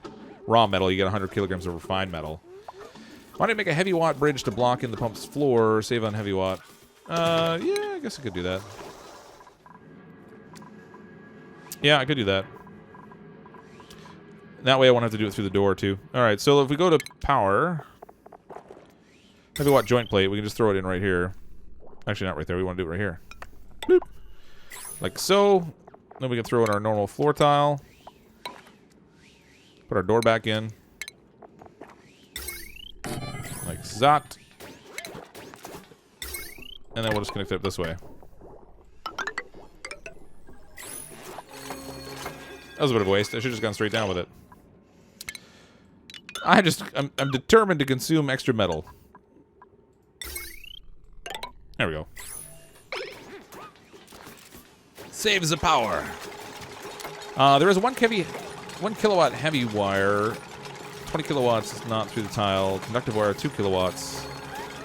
raw metal, you get 100 kilograms of refined metal. Why don't you make a heavy watt bridge to block in the pump's floor, save on heavy watt? Yeah, I guess I could do that. Yeah, I could do that. That way I won't have to do it through the door, too. Alright, so if we go to power... Heavy watt joint plate, we can just throw it in right here. Actually, not right there. We want to do it right here. Boop. Like so. Then we can throw in our normal floor tile. Put our door back in. Like that. And then we'll just connect it up this way. That was a bit of a waste. I should have just gone straight down with it. I'm determined to consume extra metal. There we go. Saves the power. There is 1 kilowatt heavy wire. 20 kilowatts is not through the tile. Conductive wire, 2 kilowatts.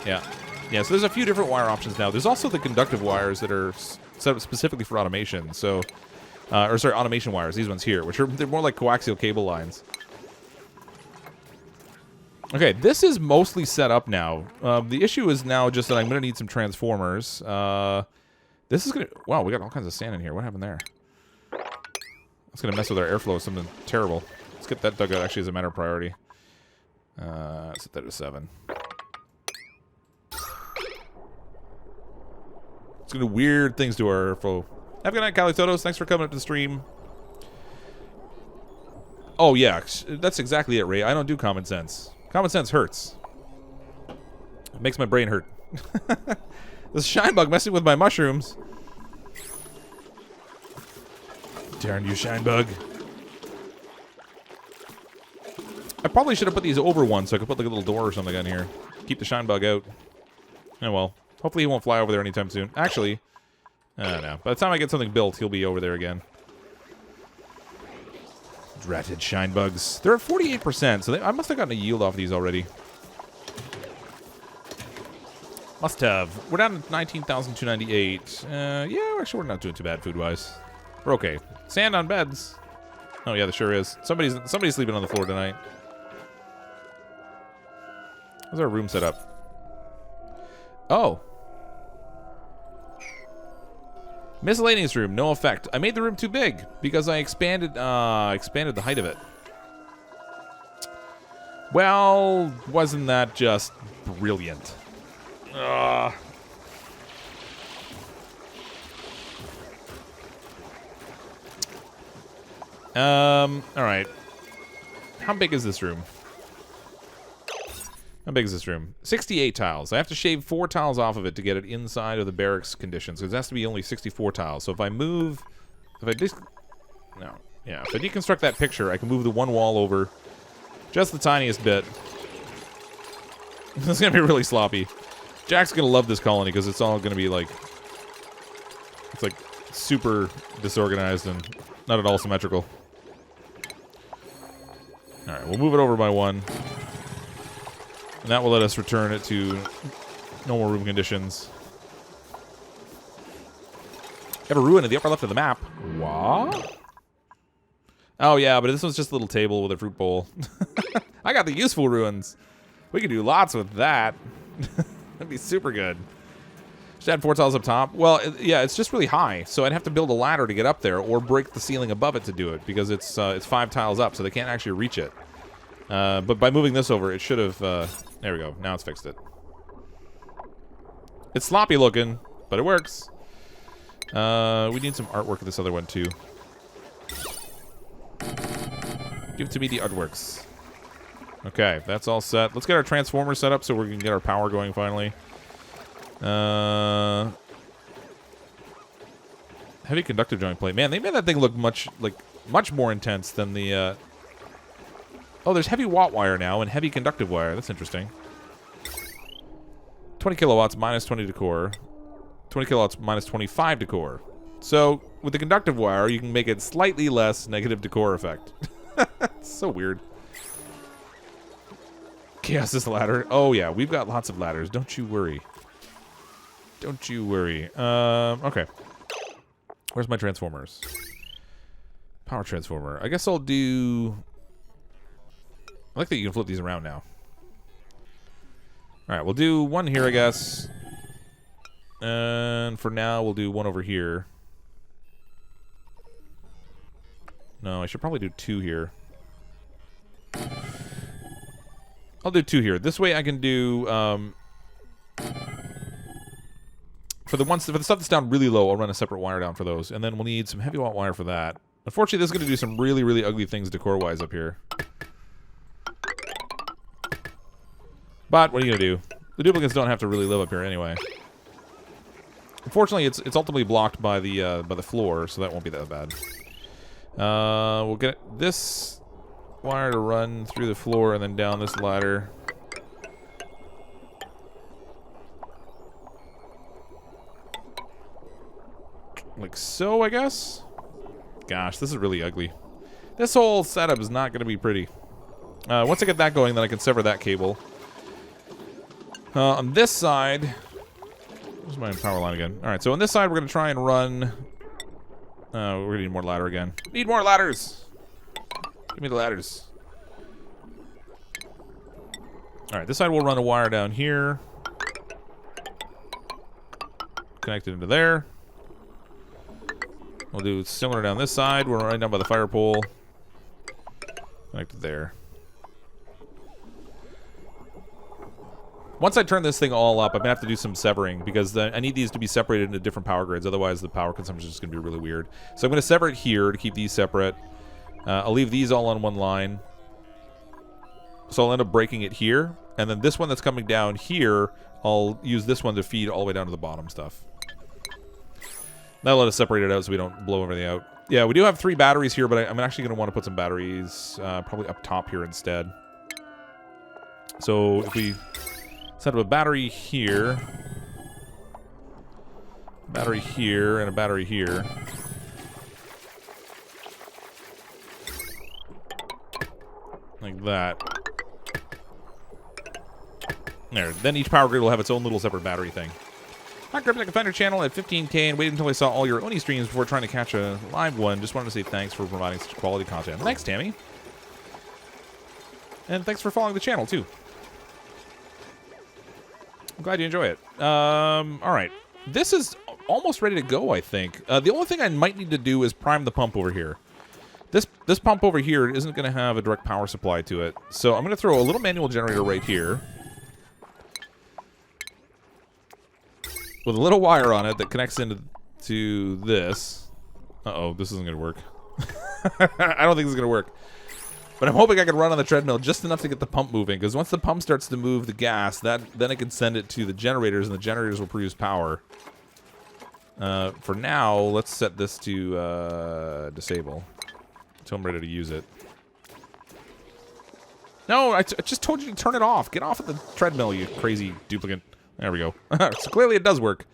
Yeah. Yeah, so there's a few different wire options now. There's also the conductive wires that are set up specifically for automation. So, or sorry, automation wires. These ones here, they're more like coaxial cable lines. Okay, this is mostly set up now. The issue is now just that I'm going to need some transformers. This is going to... Wow, we got all kinds of sand in here. What happened there? That's going to mess with our airflow. Something terrible. Let's get that dug out actually as a matter of priority. Let's set that to 7. It's going to do weird things to our airflow. Have a good night, Cali Totos. Thanks for coming up to the stream. Oh, yeah. That's exactly it, Ray. I don't do common sense. Common sense hurts. It makes my brain hurt. This shine bug messing with my mushrooms. Darn you, shine bug. I probably should have put these over one so I could put like a little door or something on here. Keep the shine bug out. Oh well. Hopefully he won't fly over there anytime soon. Actually, I don't know. By the time I get something built, he'll be over there again. Dratted shine bugs. They're at 48%, so I must have gotten a yield off these already. Must have. We're down to 19,298. Yeah, actually we're not doing too bad food-wise. We're okay. Sand on beds. Oh yeah, there sure is. Somebody's sleeping on the floor tonight. How's our room set up? Oh. Miscellaneous room, no effect. I made the room too big because I expanded the height of it. Well, wasn't that just brilliant? All right. How big is this room? How big is this room? 68 tiles. I have to shave 4 tiles off of it to get it inside of the barracks conditions. Because it has to be only 64 tiles. So if I move... If I deconstruct that picture, I can move the one wall over just the tiniest bit. This is going to be really sloppy. Jack's going to love this colony because it's all going to be like... It's like super disorganized and not at all symmetrical. Alright, we'll move it over by 1. And that will let us return it to normal room conditions. You have a ruin in the upper left of the map. What? Oh, yeah, but this one's just a little table with a fruit bowl. I got the useful ruins. We can do lots with that. That'd be super good. Just add 4 tiles up top. Well, yeah, it's just really high, so I'd have to build a ladder to get up there or break the ceiling above it to do it because it's 5 tiles up, so they can't actually reach it. But by moving this over, it should have... there we go. Now it's fixed it. It's sloppy looking, but it works. We need some artwork of this other one, too. Give to me the artworks. Okay, that's all set. Let's get our transformer set up so we can get our power going finally. Heavy conductive joint plate. Man, they made that thing look much more intense than the... Oh, there's heavy watt wire now and heavy conductive wire. That's interesting. 20 kilowatts minus 20 to core. 20 kilowatts minus 25 to core. So, with the conductive wire, you can make it slightly less negative to core effect. It's so weird. Chaos is ladder. Oh, yeah, we've got lots of ladders. Don't you worry. Don't you worry. Okay. Where's my transformers? Power transformer. I guess I'll do... I like that you can flip these around now. Alright, we'll do one here, I guess. And for now, we'll do one over here. No, I should probably do two here. I'll do two here. This way I can do... for the stuff that's down really low, I'll run a separate wire down for those. And then we'll need some heavy watt wire for that. Unfortunately, this is going to do some really, really ugly things decor-wise up here. But what are you going to do? The duplicates don't have to really live up here anyway. Unfortunately, it's ultimately blocked by the floor, so that won't be that bad. We'll get this wire to run through the floor and then down this ladder. Like so, I guess? Gosh, this is really ugly. This whole setup is not going to be pretty. Once I get that going, then I can sever that cable. On this side... Where's my power line again? Alright, so on this side, we're going to try and run... we're going to need more ladder again. Need more ladders! Give me the ladders. Alright, this side we'll run a wire down here. Connect it into there. We'll do similar down this side. We're right down by the fire pole. Connect it there. Once I turn this thing all up, I'm going to have to do some severing because I need these to be separated into different power grids. Otherwise, the power consumption is just going to be really weird. So I'm going to sever it here to keep these separate. I'll leave these all on one line. So I'll end up breaking it here. And then this one that's coming down here, I'll use this one to feed all the way down to the bottom stuff. That'll let us separate it out so we don't blow everything out. Yeah, we do have 3 batteries here, but I'm actually going to want to put some batteries probably up top here instead. So if we set up a battery here, and a battery here. Like that. There. Then each power grid will have its own little separate battery thing. Hi, Cryptic. I found your channel at 15K and waited until I saw all your Oni streams before trying to catch a live one. Just wanted to say thanks for providing such quality content. Thanks, Tammy. And thanks for following the channel, too. I'm glad you enjoy it. Alright. This is almost ready to go, I think. The only thing I might need to do is prime the pump over here. This pump over here isn't going to have a direct power supply to it. So I'm going to throw a little manual generator right here. With a little wire on it that connects into this. Uh-oh, this isn't going to work. I don't think this is going to work. But I'm hoping I can run on the treadmill just enough to get the pump moving. Because once the pump starts to move the gas, then I can send it to the generators, and the generators will produce power. For now, let's set this to disable. Until I'm ready to use it. No, I just told you to turn it off. Get off of the treadmill, you crazy duplicate. There we go. So clearly it does work.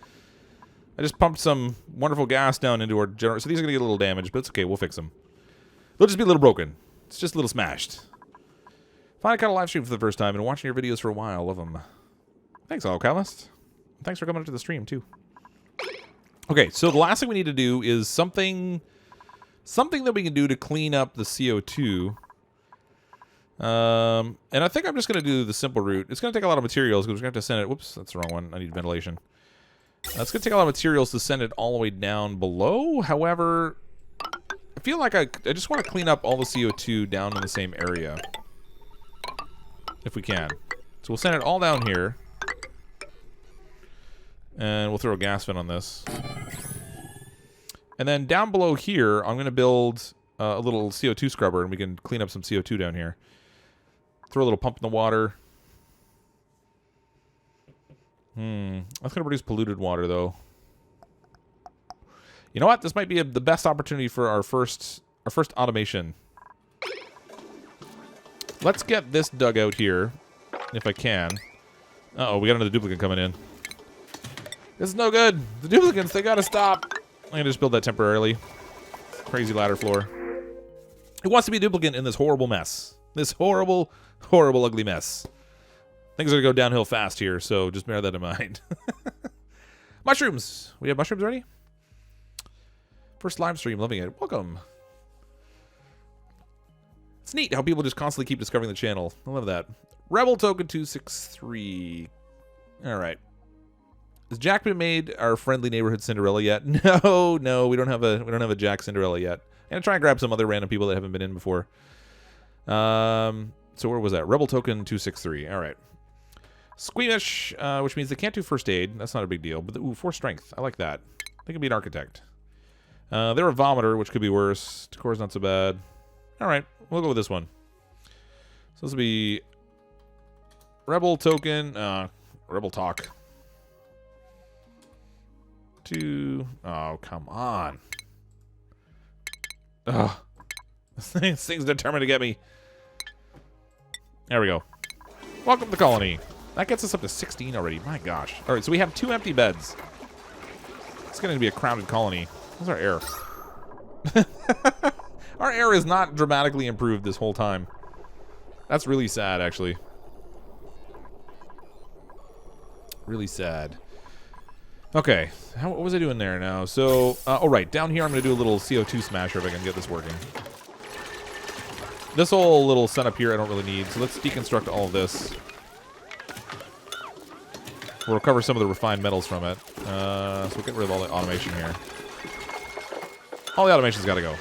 I just pumped some wonderful gas down into our generator. So these are going to get a little damaged, but it's okay. We'll fix them. They'll just be a little broken. It's just a little smashed. Finally caught a live stream for the first time and watching your videos for a while. Love them. Thanks, Alcalist. Thanks for coming up to the stream, too. Okay, so the last thing we need to do is something that we can do to clean up the CO2. And I think I'm just going to do the simple route. It's going to take a lot of materials because we're going to have to send it... Whoops, that's the wrong one. I need ventilation. It's going to take a lot of materials to send it all the way down below. However, I feel like I just want to clean up all the CO2 down in the same area. If we can. So we'll send it all down here. And we'll throw a gas vent on this. And then down below here, I'm going to build a little CO2 scrubber, and we can clean up some CO2 down here. Throw a little pump in the water. That's going to produce polluted water, though. You know what? This might be the best opportunity for our first automation. Let's get this dug out here, if I can. Uh-oh, we got another duplicate coming in. This is no good. The duplicates, they got to stop. I'm going to just build that temporarily. Crazy ladder floor. Who wants to be a duplicate in this horrible mess? This horrible, horrible, ugly mess. Things are going to go downhill fast here, so just bear that in mind. Mushrooms! We have mushrooms already? First live stream, loving it. Welcome. It's neat how people just constantly keep discovering the channel. I love that. Rebel Token 263. All right. Has Jack been made our friendly neighborhood Cinderella yet? No, no, we don't have a Jack Cinderella yet. I'm gonna try and grab some other random people that haven't been in before. So where was that? Rebel Token 263. All right. Squeamish, which means they can't do first aid. That's not a big deal. But ooh, 4 strength. I like that. They can be an architect. They're a vomiter, which could be worse. Decor's not so bad. All right, we'll go with this one. So this will be Rebel Token, Rebel Talk. 2. Oh, come on. Ugh. This thing's determined to get me. There we go. Welcome to the colony. That gets us up to 16 already. My gosh. All right, so we have 2 empty beds. It's going to be a crowded colony. How's our air? Our air is not dramatically improved this whole time. That's really sad, actually. Really sad. Okay, what was I doing there now? So, oh right, down here I'm going to do a little CO2 smasher if I can get this working. This whole little setup here I don't really need, so let's deconstruct all of this. We'll recover some of the refined metals from it. So we'll get rid of all the automation here. All the automation's got to go.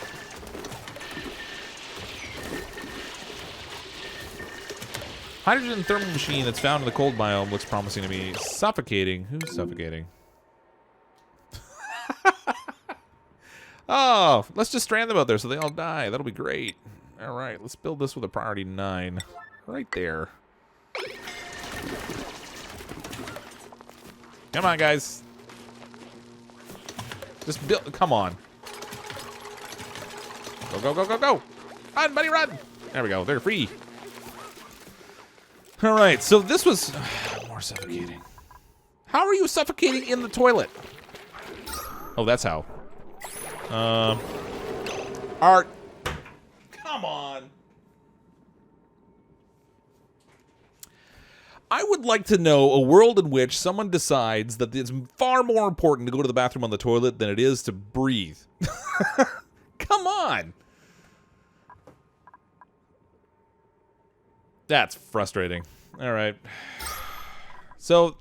Hydrogen thermal machine that's found in the cold biome looks promising to me. Suffocating. Who's suffocating? Oh, let's just strand them out there so they all die. That'll be great. All right, let's build this with a priority 9. Right there. Come on, guys. Just build. Come on. Go, go, go, go, go. Run, buddy, run. There we go. They're free. All right, so this was more suffocating. How are you suffocating in the toilet? Oh, that's how. Art. Come on. I would like to know a world in which someone decides that it's far more important to go to the bathroom on the toilet than it is to breathe. Come on. That's frustrating. All right. So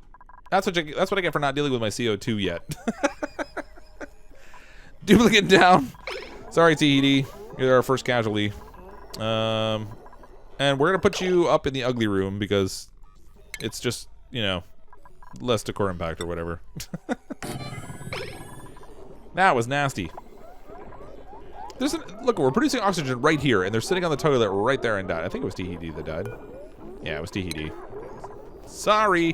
that's what I get for not dealing with my CO2 yet. Duplicate down. Sorry, TED. You're our first casualty. And we're gonna put you up in the ugly room because it's just, you know, less decor impact or whatever. That was nasty. Look, we're producing oxygen right here, and they're sitting on the toilet right there and died. I think it was TED that died. Yeah, it was TED. Sorry.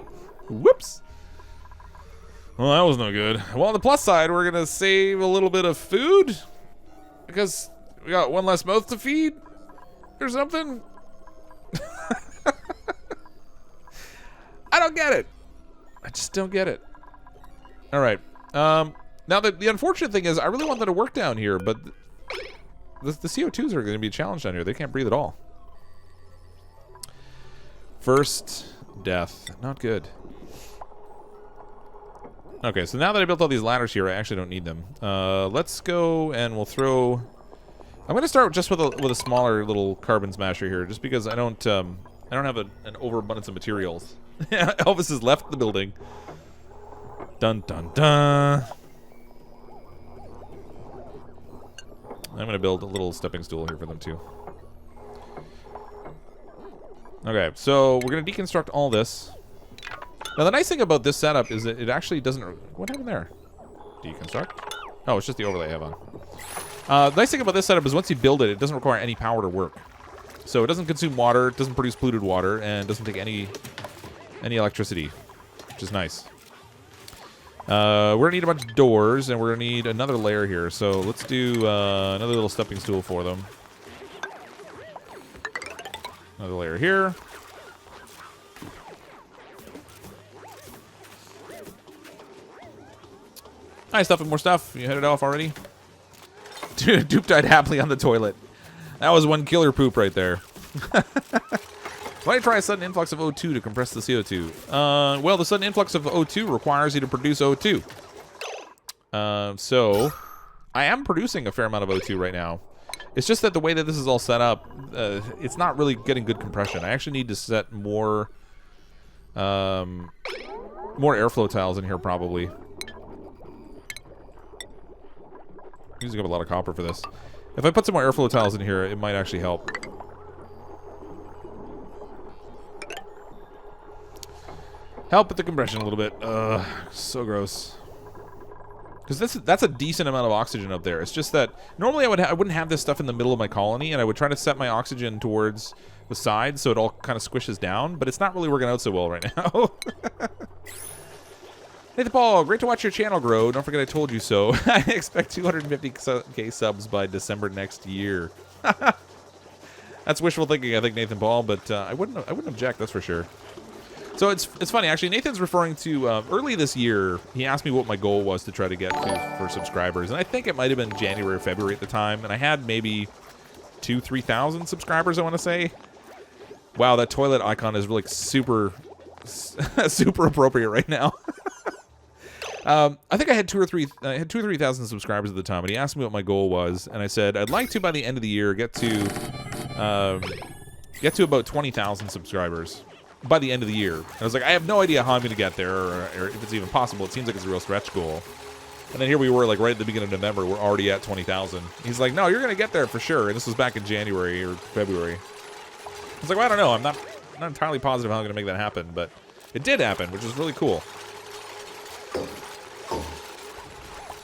Whoops. Well, that was no good. Well, on the plus side, we're going to save a little bit of food because we got one less mouth to feed or something. I don't get it. I just don't get it. All right. Now, the unfortunate thing is I really want them to work down here, but the CO2s are going to be a challenge down here. They can't breathe at all. First death. Not good. Okay, so now that I built all these ladders here, I actually don't need them. Let's go and we'll throw... I'm going to start just with a smaller little carbon smasher here, just because I don't have an overabundance of materials. Elvis has left the building. Dun dun dun. I'm going to build a little stepping stool here for them too. Okay, so we're going to deconstruct all this. Now the nice thing about this setup is that it actually doesn't... What happened there? Deconstruct? Oh, it's just the overlay I have on. The nice thing about this setup is once you build it, it doesn't require any power to work. So it doesn't consume water, it doesn't produce polluted water, and doesn't take any electricity, which is nice. We're going to need a bunch of doors, and we're going to need another layer here. So let's do another little stepping stool for them. Another layer here. Hi, stuff and more stuff. You headed off already? Dude, Dupe died happily on the toilet. That was one killer poop right there. Why try a sudden influx of O2 to compress the CO2? Well, the sudden influx of O2 requires you to produce O2. So, I am producing a fair amount of O2 right now. It's just that the way that this is all set up, it's not really getting good compression. I actually need to set more airflow tiles in here, probably. I'm using up a lot of copper for this. If I put some more airflow tiles in here, it might actually help. Help with the compression a little bit. Ugh, so gross. Because that's a decent amount of oxygen up there. It's just that normally I wouldn't have this stuff in the middle of my colony, and I would try to set my oxygen towards the sides so it all kind of squishes down, but it's not really working out so well right now. Hey, Paul, great to watch your channel grow. Don't forget I told you so. I expect 250k subs by December next year. That's wishful thinking, I think, Nathan Paul, but I wouldn't object, that's for sure. So it's funny, actually. Nathan's referring to early this year. He asked me what my goal was to try to get to for subscribers, and I think it might have been January or February at the time, and I had maybe 2,000-3,000 subscribers, I want to say. Wow, that toilet icon is really super appropriate right now. I think I had 2,000 or 3,000 subscribers at the time, and he asked me what my goal was, and I said I'd like to by the end of the year get to about 20,000 subscribers. By the end of the year. And I was like, I have no idea how I'm going to get there or if it's even possible. It seems like it's a real stretch goal. And then here we were, like, right at the beginning of November. We're already at 20,000. He's like, no, you're going to get there for sure. And this was back in January or February. I was like, well, I don't know. I'm not entirely positive how I'm going to make that happen. But it did happen, which is really cool.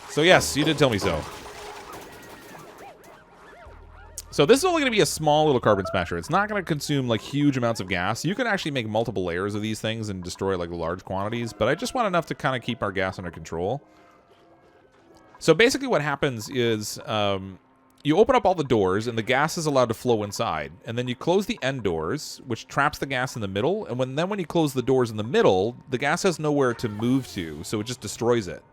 So, yes, you did tell me so. So this is only going to be a small little carbon smasher. It's not going to consume like huge amounts of gas. You can actually make multiple layers of these things and destroy like large quantities, but I just want enough to kind of keep our gas under control. So basically what happens is you open up all the doors and the gas is allowed to flow inside. And then you close the end doors, which traps the gas in the middle. And when you close the doors in the middle, the gas has nowhere to move to, so it just destroys it.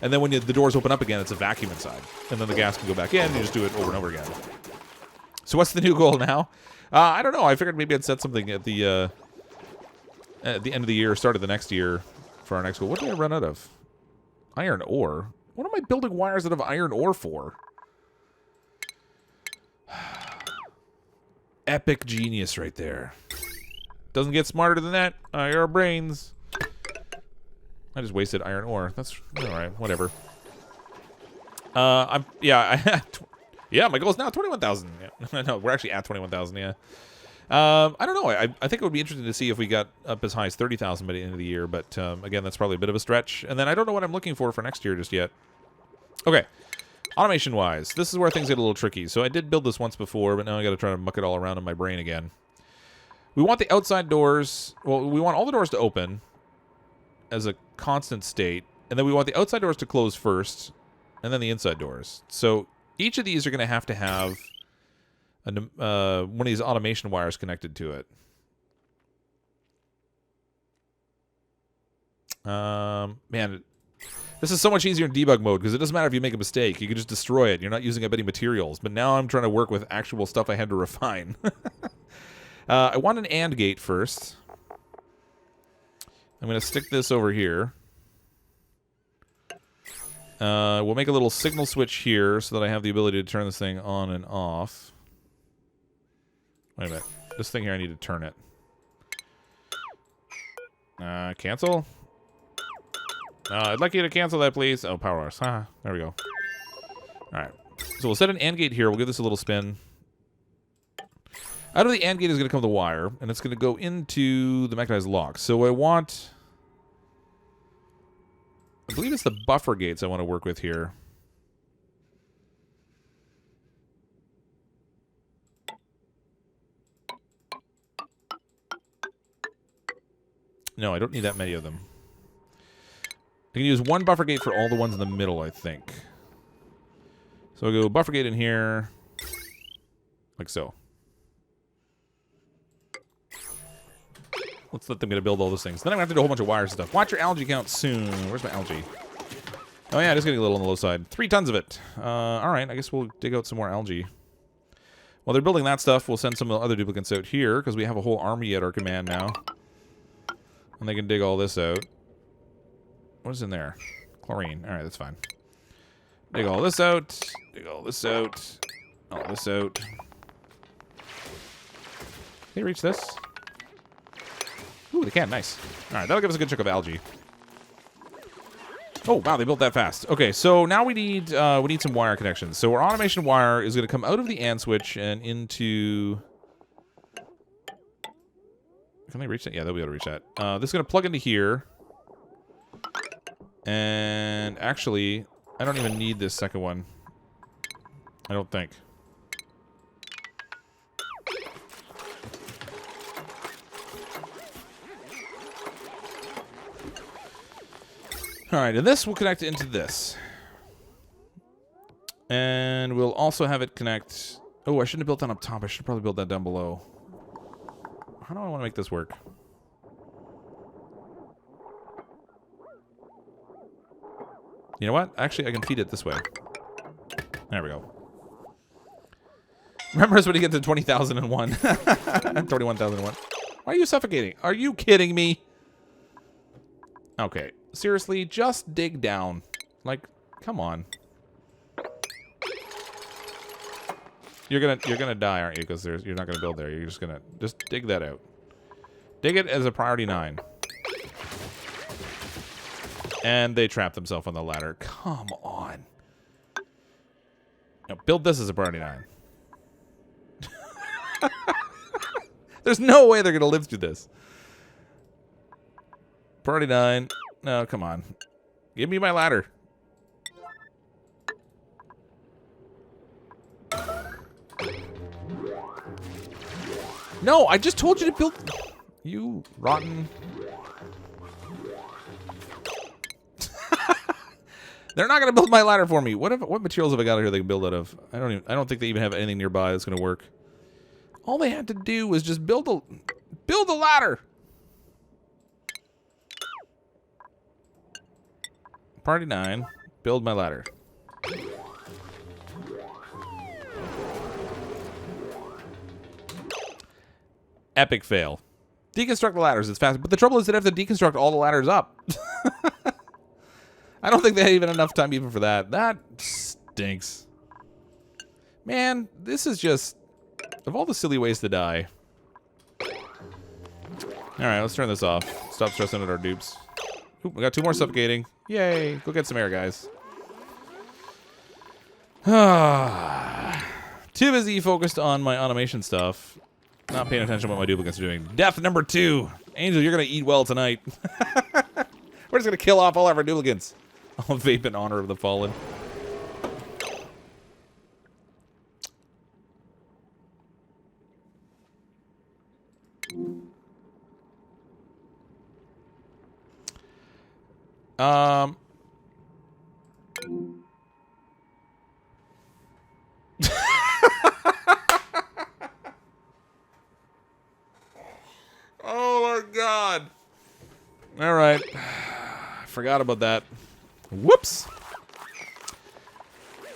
And then when the doors open up again, it's a vacuum inside. And then the gas can go back in and you just do it over and over again. So what's the new goal now? I don't know. I figured maybe I'd set something at the end of the year, start of the next year for our next goal. What did I run out of? Iron ore? What am I building wires out of iron ore for? Epic genius right there. Doesn't get smarter than that. Your brains. I just wasted iron ore. That's alright. Whatever. Yeah, my goal is now 21,000. Yeah. No, we're actually at 21,000, yeah. I don't know. I think it would be interesting to see if we got up as high as 30,000 by the end of the year, but again, that's probably a bit of a stretch. And then I don't know what I'm looking for next year just yet. Okay, automation-wise, this is where things get a little tricky. So I did build this once before, but now I got to try to muck it all around in my brain again. We want the outside doors, well, we want all the doors to open as a constant state, and then we want the outside doors to close first, and then the inside doors. So each of these are going to have one of these automation wires connected to it. Man, this is so much easier in debug mode because it doesn't matter if you make a mistake. You can just destroy it. You're not using up any materials. But now I'm trying to work with actual stuff I had to refine. I want an AND gate first. I'm going to stick this over here. We'll make a little signal switch here so that I have the ability to turn this thing on and off. Wait a minute. This thing here, I need to turn it. Cancel? I'd like you to cancel that, please. Oh, power loss. There we go. Alright. So we'll set an AND gate here. We'll give this a little spin. Out of the AND gate is going to come the wire, and it's going to go into the mechanized lock. So I want... I believe it's the buffer gates I want to work with here. No, I don't need that many of them. I can use one buffer gate for all the ones in the middle, I think. So I'll go buffer gate in here. Like so. Let's let them get to build all those things. Then I'm going to have to do a whole bunch of wires and stuff. Watch your algae count soon. Where's my algae? Oh, yeah, it is getting a little on the low side. 3 tons of it. All right, I guess we'll dig out some more algae. While they're building that stuff, we'll send some of the other duplicates out here, because we have a whole army at our command now. And they can dig all this out. What is in there? Chlorine. All right, that's fine. Dig all this out. Dig all this out. all this out. Can they reach this? Ooh, they can. Nice. All right, that'll give us a good chunk of algae. Oh, wow, they built that fast. Okay, so now we need some wire connections. So our automation wire is going to come out of the AND switch and into... Can they reach that? Yeah, they'll be able to reach that. This is going to plug into here. And actually, I don't even need this second one. I don't think. Alright, and this will connect into this. And we'll also have it connect... Oh, I shouldn't have built that up top. I should probably build that down below. How do I want to make this work? You know what? Actually, I can feed it this way. There we go. Remember us when you get to 20,001. 21,001. Why are you suffocating? Are you kidding me? Okay. Seriously, just dig down. Like, come on. You're gonna die, aren't you? Because you're not gonna build there. You're just gonna dig that out. Dig it as a priority 9. And they trapped themselves on the ladder. Come on. Now build this as a priority 9. There's no way they're gonna live through this. Priority 9. No, come on. Give me my ladder. No, I just told you to build... You rotten... They're not going to build my ladder for me. What materials have I got here they can build out of? I don't think they even have anything nearby that's going to work. All they had to do was just build a ladder. Party 9, build my ladder. Epic fail. Deconstruct the ladders. It's fast. But the trouble is they'd have to deconstruct all the ladders up. I don't think they had even enough time even for that. That stinks. Man, this is just... Of all the silly ways to die. Alright, let's turn this off. Stop stressing at our dupes. Oop, we got 2 more suffocating. Yay. Go get some air, guys. Too busy focused on my automation stuff. Not paying attention to what my duplicates are doing. Death number 2. Angel, you're going to eat well tonight. We're just going to kill off all of our duplicates. I'll vape in honor of the fallen. Oh my god. All right. Forgot about that. Whoops.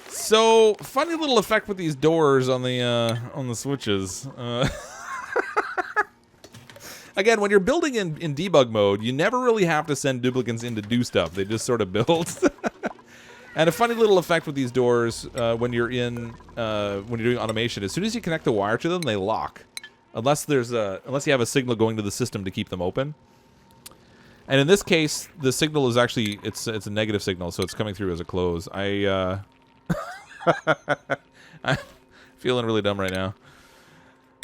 So, funny little effect with these doors on the switches. Again, when you're building in debug mode, you never really have to send duplicates in to do stuff. They just sort of build. And a funny little effect with these doors when you're doing automation, as soon as you connect the wire to them, they lock. Unless you have a signal going to the system to keep them open. And in this case, the signal is actually it's a negative signal, so it's coming through as a close. I'm feeling really dumb right now.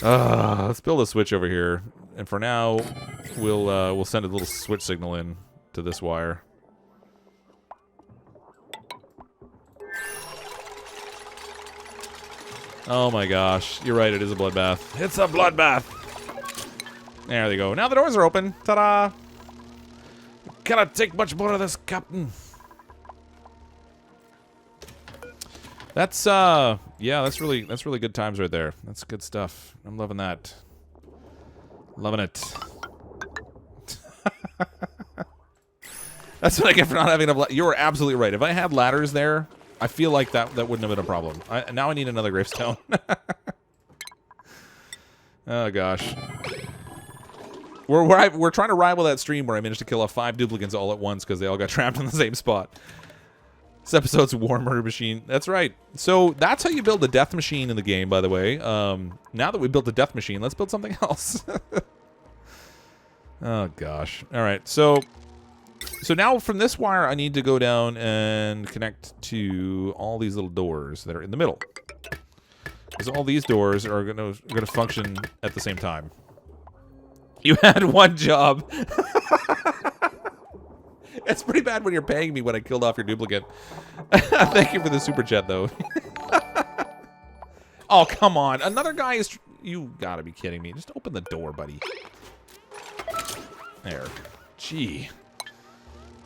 Let's build a switch over here, and for now, we'll send a little switch signal in to this wire. Oh my gosh, you're right. It is a bloodbath. It's a bloodbath. There they go. Now the doors are open. Ta-da! Cannot take much more of this, Captain. That's yeah, that's really good times right there. That's good stuff. I'm loving that. Loving it. That's what I get for not having enough. You were absolutely right. If I had ladders there, I feel like that wouldn't have been a problem. Now I need another gravestone. Oh gosh. We're trying to rival that stream where I managed to kill off 5 duplicates all at once because they all got trapped in the same spot. This episode's War Murder Machine. That's right. So that's how you build a death machine in the game, by the way. Now that we built a death machine, let's build something else. Oh, gosh. All right. So now from this wire, I need to go down and connect to all these little doors that are in the middle. Because all these doors are going to function at the same time. You had one job. It's pretty bad when you're paying me when I killed off your duplicate. Thank you for the super chat, though. Oh, come on. Another guy is... You gotta be kidding me. Just open the door, buddy. There. Gee.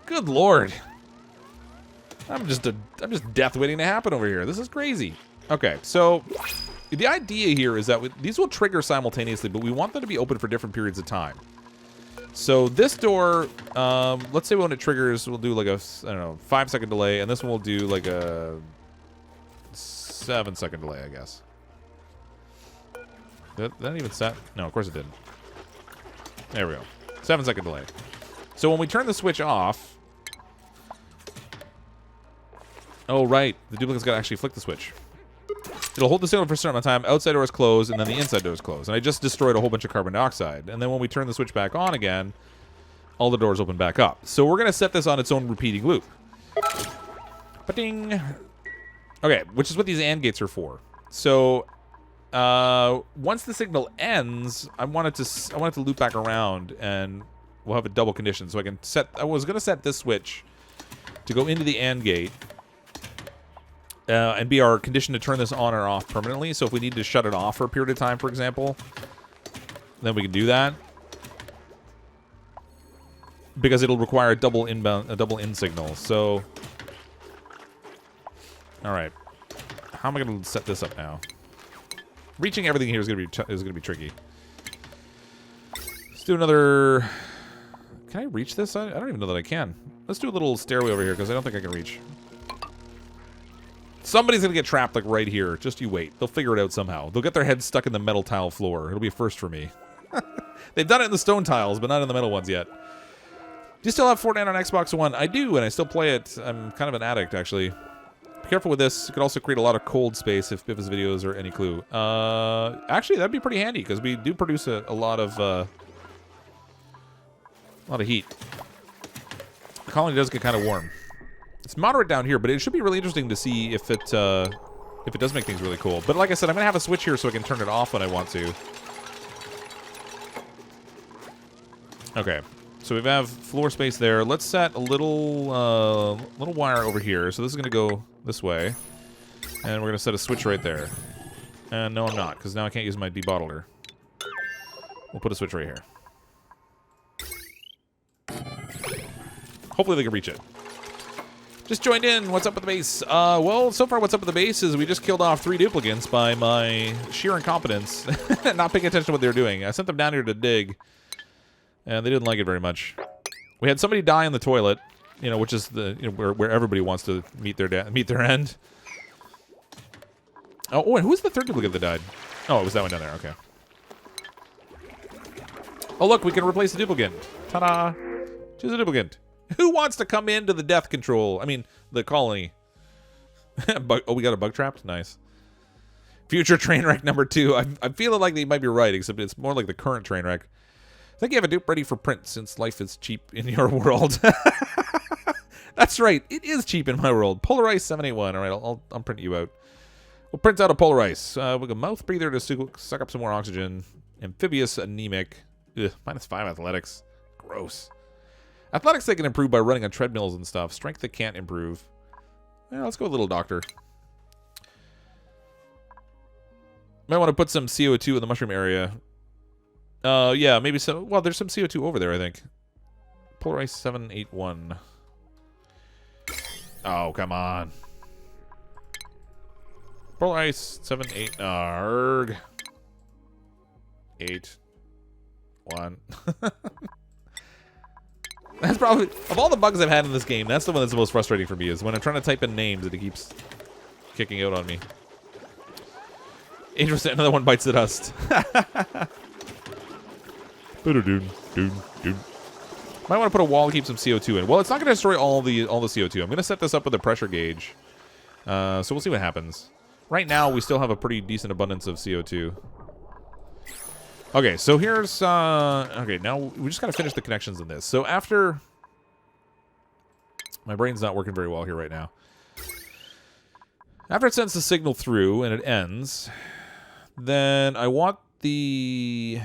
Good lord. I'm just death waiting to happen over here. This is crazy. Okay, so... The idea here is that these will trigger simultaneously, but we want them to be open for different periods of time. So this door, let's say when it triggers, we'll do like a, I don't know, 5-second delay, and this one will do like a 7-second delay, I guess. Did that even set? No, of course it didn't. There we go. 7-second delay. So when we turn the switch off... Oh, right. The duplicate's got to actually flick the switch. It'll hold the signal for a certain amount of time. Outside door is closed, and then the inside door is closed. And I just destroyed a whole bunch of carbon dioxide. And then when we turn the switch back on again, all the doors open back up. So we're going to set this on its own repeating loop. Ba-ding. Okay, which is what these AND gates are for. So once the signal ends, I want it to loop back around, and we'll have a double condition. So I can set... I was going to set this switch to go into the AND gate. And be our condition to turn this on or off permanently. So if we need to shut it off for a period of time, for example, then we can do that. Because it'll require a double in signal. So, all right, how am I going to set this up now? Reaching everything here is going to be tricky. Let's do another. Can I reach this? I don't even know that I can. Let's do a little stairway over here because I don't think I can reach. Somebody's going to get trapped, like, right here. Just you wait. They'll figure it out somehow. They'll get their heads stuck in the metal tile floor. It'll be a first for me. They've done it in the stone tiles, but not in the metal ones yet. Do you still have Fortnite on Xbox One? I do, and I still play it. I'm kind of an addict, actually. Be careful with this. It could also create a lot of cold space if Biff's videos are any clue. Actually, that'd be pretty handy, because we do produce a lot of heat. The colony does get kind of warm. It's moderate down here, but it should be really interesting to see if it does make things really cool. But like I said, I'm going to have a switch here so I can turn it off when I want to. Okay, so we have floor space there. Let's set a little wire over here. So this is going to go this way. And we're going to set a switch right there. And no, I'm not, because now I can't use my debottler. We'll put a switch right here. Hopefully they can reach it. Just joined in. What's up with the base? Well, so far what's up with the base is we just killed off 3 duplicates by my sheer incompetence. Not paying attention to what they were doing. I sent them down here to dig, and they didn't like it very much. We had somebody die in the toilet, you know, which is the where everybody wants to meet their end. Oh, and who's the 3rd duplicate that died? Oh, it was that one down there. Okay. Oh, look, we can replace the duplicate. Ta-da! Choose a duplicate. Who wants to come into the death control? I mean, the colony. Oh, we got a bug trapped? Nice. Future train wreck number 2. I'm feeling like they might be right, except it's more like the current train wreck. I think you have a dupe ready for print since life is cheap in your world. That's right. It is cheap in my world. Polarize 781. All right, I'll print you out. We'll print out a Polarize. We got mouth breather to suck up some more oxygen. Amphibious anemic. Ugh, -5 athletics. Gross. Athletics they can improve by running on treadmills and stuff. Strength they can't improve. Yeah, let's go with Little Doctor. Might want to put some CO2 in the mushroom area. Yeah, maybe so. Well, there's some CO2 over there, I think. Polarize 781. Oh, come on. Polarize 78. Arg. 8. 1. That's probably, of all the bugs I've had in this game, that's the one that's the most frustrating for me, is when I'm trying to type in names and it keeps kicking out on me. Interesting, another one bites the dust. Might want to put a wall to keep some CO2 in. Well, it's not going to destroy all the CO2. I'm going to set this up with a pressure gauge. So we'll see what happens. Right now, we still have a pretty decent abundance of CO2. Okay, so here's... okay, now we just got to finish the connections in this. So after... My brain's not working very well here right now. After it sends the signal through and it ends, then I want the...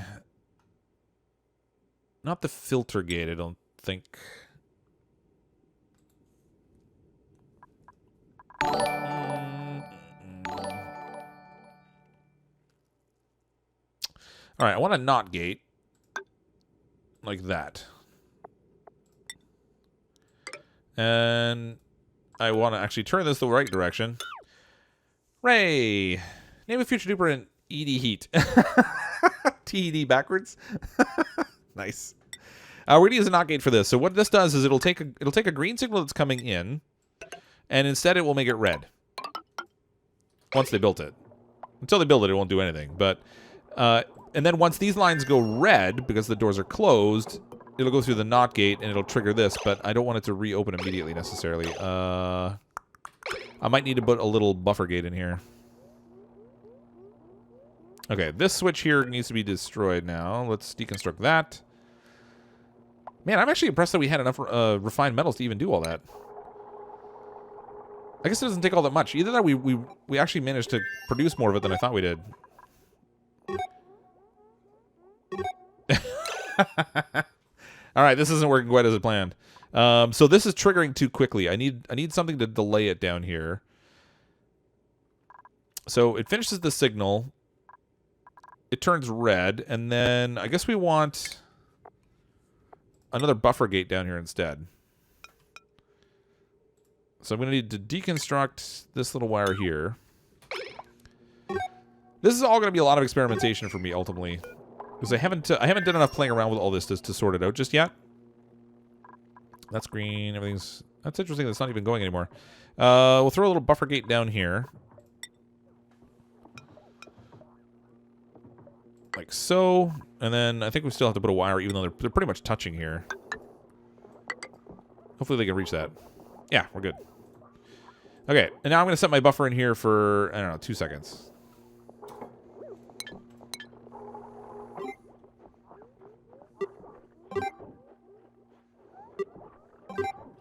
Not the filter gate, I don't think. All right, I want a NOT gate. Like that. And I want to actually turn this the right direction. Ray! Name a future duper in ED heat. TED backwards. Nice. We're gonna use a NOT gate for this. So what this does is it'll take a green signal that's coming in, and instead it will make it red. Once they built it. Until they build it, it won't do anything. But and then once these lines go red because the doors are closed, it'll go through the NOT gate and it'll trigger this. But I don't want it to reopen immediately necessarily. I might need to put a little buffer gate in here. Okay, this switch here needs to be destroyed now. Let's deconstruct that. Man, I'm actually impressed that we had enough refined metals to even do all that. I guess it doesn't take all that much. Either that we actually managed to produce more of it than I thought we did. Alright, this isn't working quite as planned. So this is triggering too quickly. I need something to delay it down here. So it finishes the signal. It turns red, and then I guess we want another buffer gate down here instead. So I'm going to need to deconstruct this little wire here. This is all going to be a lot of experimentation for me ultimately, because I haven't done enough playing around with all this to sort it out just yet. That's green. That's interesting. That's not even going anymore. We'll throw a little buffer gate down here. Like so, and then I think we still have to put a wire, even though they're pretty much touching here. Hopefully they can reach that. Yeah, we're good. Okay, and now I'm going to set my buffer in here for, I don't know, 2 seconds.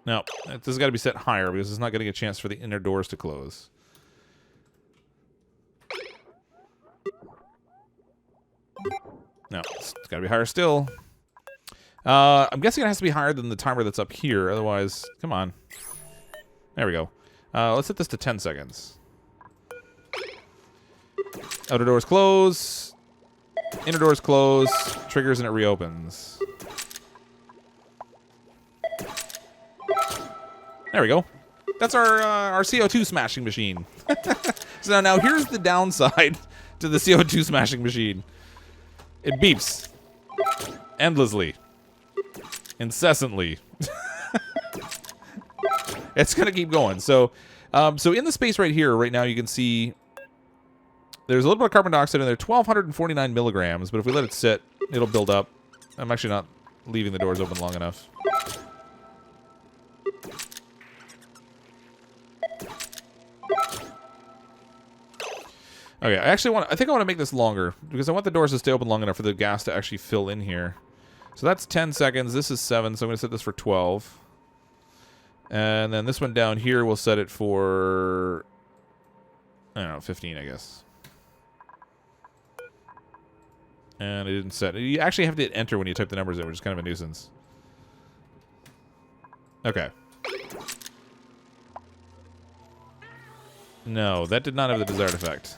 No, this has got to be set higher because it's not getting a chance for the inner doors to close. No, it's got to be higher still. I'm guessing it has to be higher than the timer that's up here. Otherwise, come on. There we go. Let's set this to 10 seconds. Outer doors close. Inner doors close. Triggers and it reopens. There we go. That's our CO2 smashing machine. So now here's the downside to the CO2 smashing machine. It beeps. Endlessly. Incessantly. It's going to keep going. So in the space right here, right now, you can see there's a little bit of carbon dioxide in there. 1,249 milligrams. But if we let it sit, it'll build up. I'm actually not leaving the doors open long enough. Okay, I think I want to make this longer because I want the doors to stay open long enough for the gas to actually fill in here. So that's 10 seconds. This is 7, so I'm going to set this for 12. And then this one down here, we'll set it for, I don't know, 15, I guess. And it didn't set. You actually have to hit enter when you type the numbers in, which is kind of a nuisance. Okay. No, that did not have the desired effect.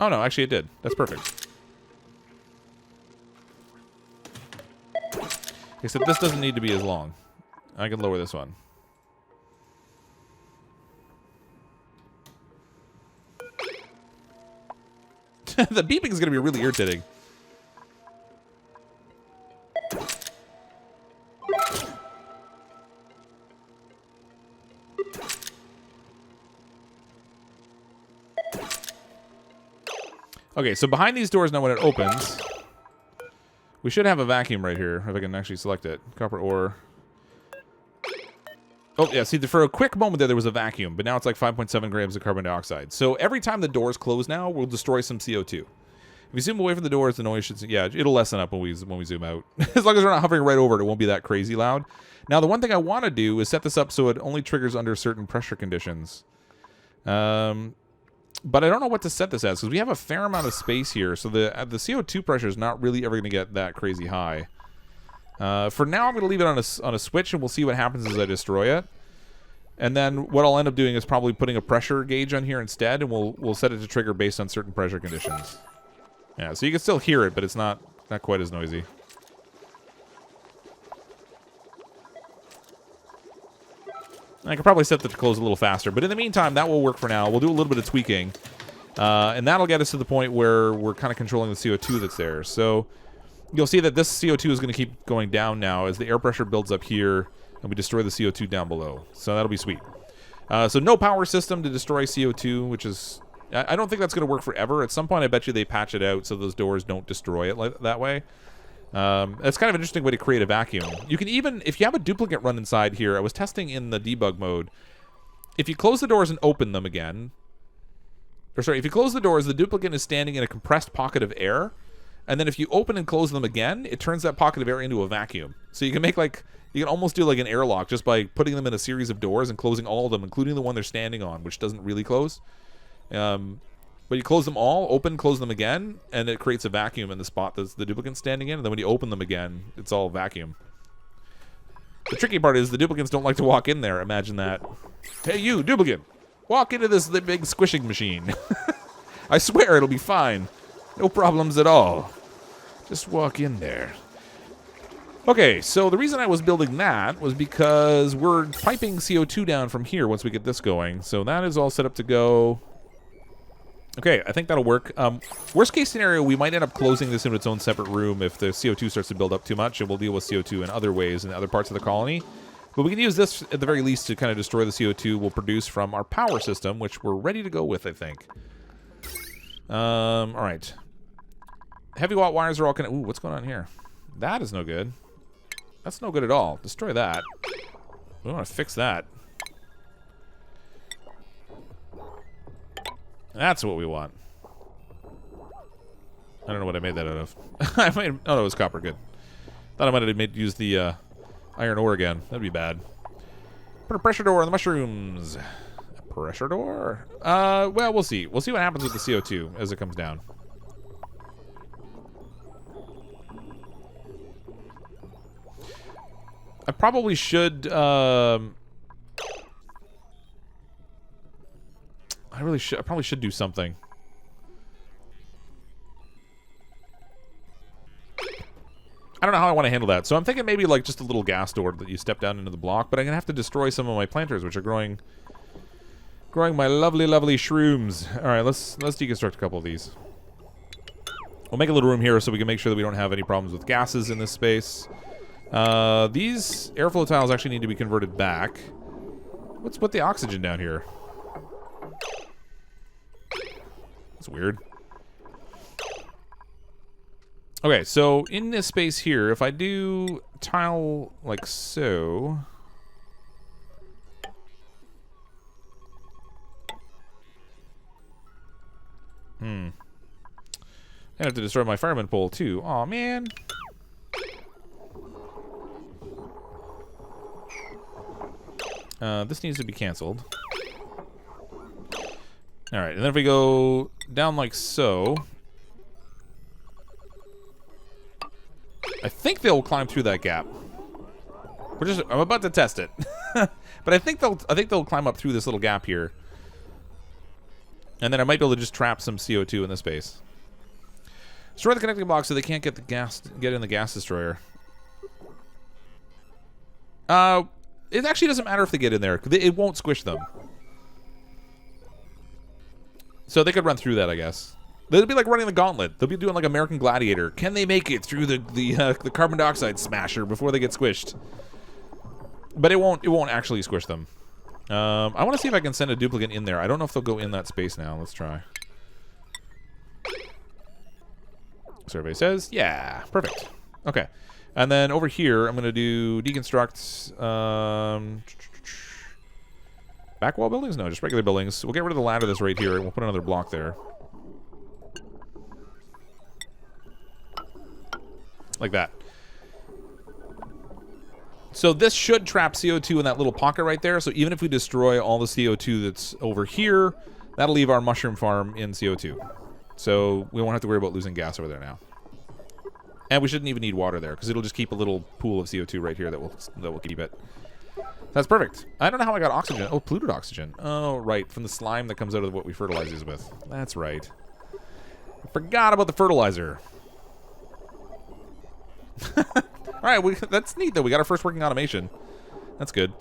Oh, no, actually it did. That's perfect. Except this doesn't need to be as long. I can lower this one. The beeping is going to be really irritating. Okay, so behind these doors now when it opens, We should have a vacuum right here, if I can actually select it. Copper ore. Oh, yeah, see, for a quick moment there was a vacuum, but now it's like 5.7 grams of carbon dioxide. So every time the doors close now, we'll destroy some CO2. If we zoom away from the doors, the noise should... Yeah, it'll lessen up when we zoom out. As long as we're not hovering right over it, it won't be that crazy loud. Now, the one thing I want to do is set this up so it only triggers under certain pressure conditions. But I don't know what to set this as, because we have a fair amount of space here, so the CO2 pressure is not really ever going to get that crazy high. For now, I'm going to leave it on a switch, and we'll see what happens as I destroy it. And then what I'll end up doing is probably putting a pressure gauge on here instead, and we'll set it to trigger based on certain pressure conditions. Yeah, so you can still hear it, but it's not quite as noisy. I could probably set that to close a little faster, but in the meantime, that will work for now. We'll do a little bit of tweaking, and that'll get us to the point where we're kind of controlling the CO2 that's there. So you'll see that this CO2 is going to keep going down now as the air pressure builds up here, and we destroy the CO2 down below. So that'll be sweet. So no power system to destroy CO2, which is... I don't think that's going to work forever. At some point, I bet you they patch it out so those doors don't destroy it that way. It's kind of an interesting way to create a vacuum. You can even, if you have a duplicate run inside here, I was testing in the debug mode. If you close the doors and open them again, or sorry, if you close the doors, the duplicate is standing in a compressed pocket of air, and then if you open and close them again, it turns that pocket of air into a vacuum. So you can make like, you can almost do like an airlock just by putting them in a series of doors and closing all of them, including the one they're standing on, which doesn't really close. But you close them all, open, close them again, and it creates a vacuum in the spot that the duplicate's standing in, and then when you open them again, it's all vacuum. The tricky part is the duplicates don't like to walk in there. Imagine that. Hey, you, duplicate! Walk into this big squishing machine. I swear it'll be fine. No problems at all. Just walk in there. Okay, so the reason I was building that was because we're piping CO2 down from here once we get this going. So that is all set up to go. Okay, I think that'll work. Worst case scenario, we might end up closing this into its own separate room if the CO2 starts to build up too much, and we'll deal with CO2 in other ways in other parts of the colony. But we can use this, at the very least, to kind of destroy the CO2 we'll produce from our power system, which we're ready to go with, I think. All right. Heavy watt wires are all kind of... Ooh, what's going on here? That is no good. That's no good at all. Destroy that. We want to fix that. That's what we want. I don't know what I made that out of. I made... Oh, no, it was copper. Good. Thought I might have used the iron ore again. That'd be bad. Put a pressure door on the mushrooms. A pressure door? Well, we'll see. We'll see what happens with the CO2 as it comes down. I probably should... I probably should do something. I don't know how I want to handle that. So I'm thinking maybe like just a little gas door that you step down into the block, but I'm going to have to destroy some of my planters, which are growing my lovely, lovely shrooms. All right, let's deconstruct a couple of these. We'll make a little room here so we can make sure that we don't have any problems with gases in this space. These airflow tiles actually need to be converted back. Let's put the oxygen down here. That's weird. Okay, so in this space here, if I do tile like so... I have to destroy my fireman pole too. Aw, man. This needs to be canceled. Alright, and then if we go down like so... I think they'll climb through that gap. I'm about to test it. But I think they'll climb up through this little gap here. And then I might be able to just trap some CO2 in this space. Destroy the connecting block so they can't get in the gas destroyer. It actually doesn't matter if they get in there. It won't squish them. So they could run through that, I guess. They'll be like running the gauntlet. They'll be doing like American Gladiator. Can they make it through the carbon dioxide smasher before they get squished? But it won't actually squish them. I want to see if I can send a duplicate in there. I don't know if they'll go in that space now. Let's try. Survey says, yeah, perfect. Okay. And then over here, I'm going to do deconstruct back wall buildings? No, just regular buildings. We'll get rid of the ladder that's right here, and we'll put another block there. Like that. So this should trap CO2 in that little pocket right there. So even if we destroy all the CO2 that's over here, that'll leave our mushroom farm in CO2. So we won't have to worry about losing gas over there now. And we shouldn't even need water there, because it'll just keep a little pool of CO2 right here that will keep it. That's perfect. I don't know how I got oxygen. Oh, polluted oxygen. Oh, right. From the slime that comes out of what we fertilize these with. That's right. I forgot about the fertilizer. Alright, that's neat, though. We got our first working automation. That's good.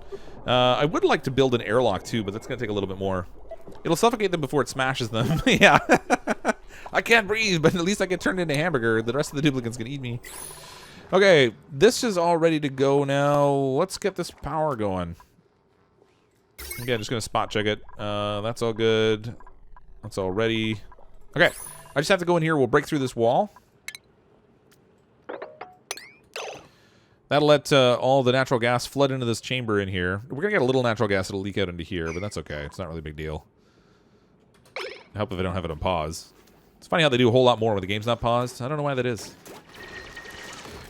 I would like to build an airlock, too, but that's going to take a little bit more. It'll suffocate them before it smashes them. Yeah. I can't breathe, but at least I get turned into a hamburger. The rest of the duplicates can eat me. Okay, this is all ready to go now. Let's get this power going. Again, just going to spot check it. That's all good. That's all ready. Okay, I just have to go in here. We'll break through this wall. That'll let all the natural gas flood into this chamber in here. We're going to get a little natural gas that'll leak out into here, but that's okay. It's not really a big deal. I hope if I don't have it on pause. It's funny how they do a whole lot more when the game's not paused. I don't know why that is.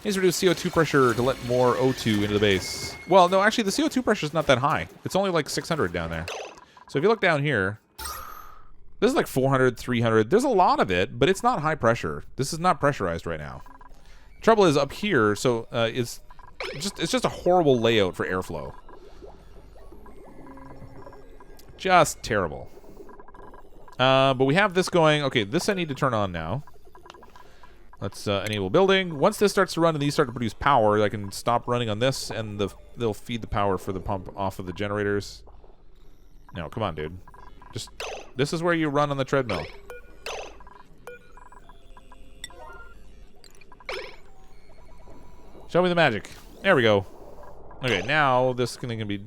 Needs to reduce CO2 pressure to let more O2 into the base. Well, no, actually, the CO2 pressure is not that high. It's only like 600 down there. So if you look down here, this is like 400, 300. There's a lot of it, but it's not high pressure. This is not pressurized right now. The trouble is up here, so it's just a horrible layout for airflow. Just terrible. But we have this going. Okay, this I need to turn on now. Let's enable building. Once this starts to run and these start to produce power, I can stop running on this, and they'll feed the power for the pump off of the generators. No, come on, dude. This is where you run on the treadmill. Show me the magic. There we go. Okay, now this thing can be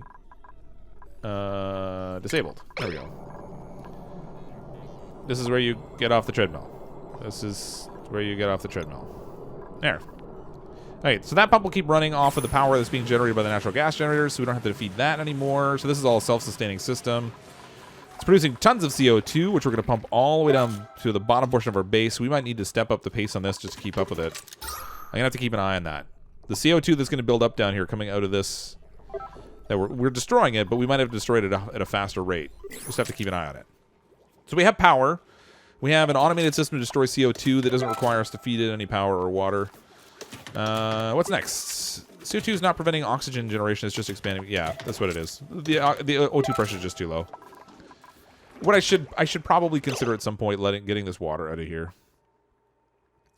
disabled. There we go. This is where you get off the treadmill. This is where you get off the treadmill. There. Alright, so that pump will keep running off of the power that's being generated by the natural gas generators, so we don't have to feed that anymore. So this is all a self-sustaining system. It's producing tons of CO2, which we're going to pump all the way down to the bottom portion of our base. We might need to step up the pace on this just to keep up with it. I'm going to have to keep an eye on that. The CO2 that's going to build up down here coming out of this, that we're destroying it, but we might have destroyed it at a faster rate. We'll just have to keep an eye on it. So we have power. We have an automated system to destroy CO2 that doesn't require us to feed it any power or water. What's next? CO2 is not preventing oxygen generation. It's just expanding. Yeah, that's what it is. The O2 pressure is just too low. What I should probably consider at some point getting this water out of here.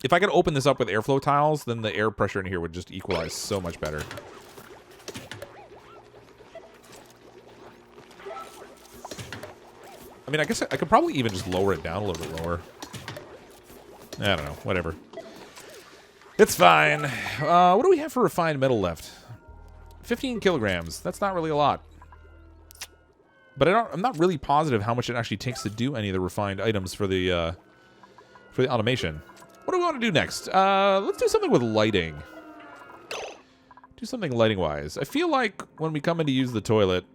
If I could open this up with airflow tiles, then the air pressure in here would just equalize so much better. I mean, I guess I could probably even just lower it down a little bit lower. I don't know. Whatever. It's fine. What do we have for refined metal left? 15 kilograms. That's not really a lot. But I'm not really positive how much it actually takes to do any of the refined items for the automation. What do we want to do next? Let's do something with lighting. Do something lighting-wise. I feel like when we come in to use the toilet,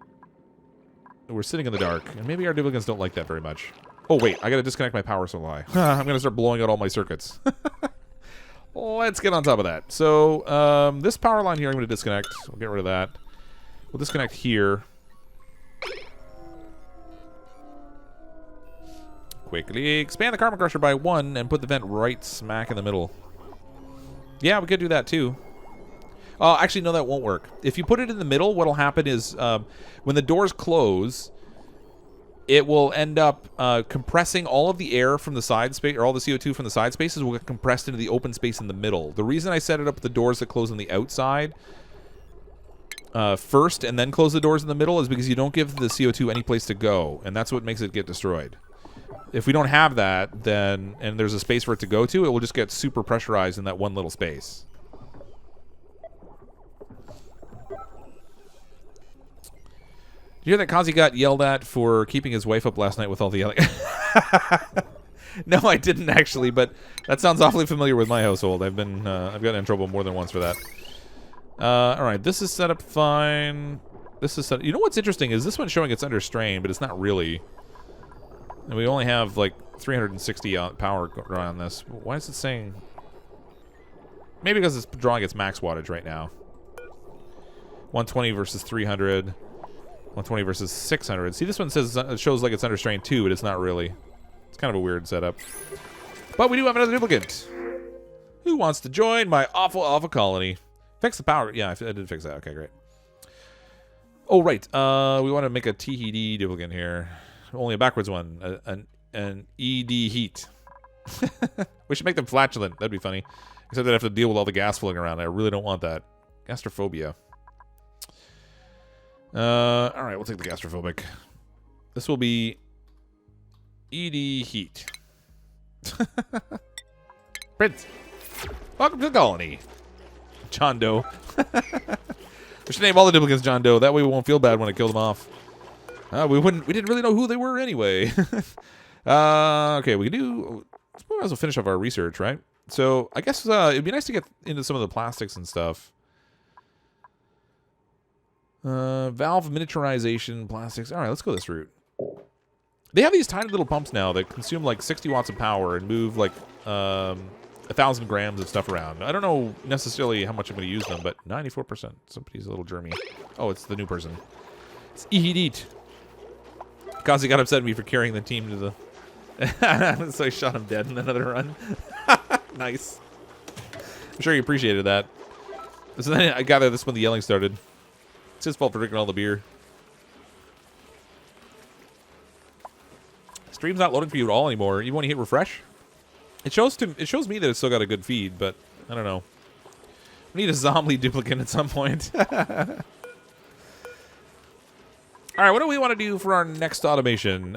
we're sitting in the dark, and maybe our duplicates don't like that very much. Oh, wait, I gotta disconnect my power supply. I'm gonna start blowing out all my circuits. Let's get on top of that. So, this power line here I'm gonna disconnect. We'll get rid of that. We'll disconnect here. Quickly expand the carbon crusher by 1 and put the vent right smack in the middle. Yeah, we could do that too. Actually, no, that won't work. If you put it in the middle, what'll happen is when the doors close, it will end up compressing all of the air from the side space, or all the CO2 from the side spaces will get compressed into the open space in the middle. The reason I set it up with the doors that close on the outside first and then close the doors in the middle is because you don't give the CO2 any place to go, and that's what makes it get destroyed. If we don't have that, then, and there's a space for it to go to, it will just get super pressurized in that one little space. Did you hear that Kazi got yelled at for keeping his wife up last night with all the yelling? No, I didn't actually, but that sounds awfully familiar with my household. I've gotten in trouble more than once for that. All right, this is set up fine. This is set. You know what's interesting is this one's showing it's under strain, but it's not really. And we only have like 360 power on this. Why is it saying? Maybe because it's drawing its max wattage right now. 120 versus 300. 120 versus 600. See, this one says it shows like it's under strain too, but it's not really. It's kind of a weird setup. But we do have another duplicate. Who wants to join my awful alpha colony? Fix the power. Yeah, I did fix that. Okay, great. Oh, right. We want to make a THD duplicate here. Only a backwards one. An ED heat. We should make them flatulent. That'd be funny. Except I'd have to deal with all the gas flowing around. I really don't want that. Gastrophobia. Alright, we'll take the gastrophobic. This will be ED heat. Prince. Welcome to the colony. John Doe. We should name all the duplicates John Doe. That way we won't feel bad when I kill them off. We didn't really know who they were anyway. Okay, we can do. We might as well finish off our research, right? So I guess it'd be nice to get into some of the plastics and stuff. Valve miniaturization plastics. All right, let's go this route. They have these tiny little pumps now that consume like 60 watts of power and move like 1,000 grams of stuff around. I don't know necessarily how much I'm going to use them, but 94%. Somebody's a little germy. Oh, it's the new person. It's Eat. Kazi got upset at me for carrying the team to the... so I shot him dead in another run. Nice. I'm sure he appreciated that. So then I gather this when the yelling started. It's his fault for drinking all the beer. Stream's not loading for you at all anymore. You want to hit refresh? It shows me that it's still got a good feed, but I don't know. We need a zombie duplicate at some point. Alright, what do we want to do for our next automation?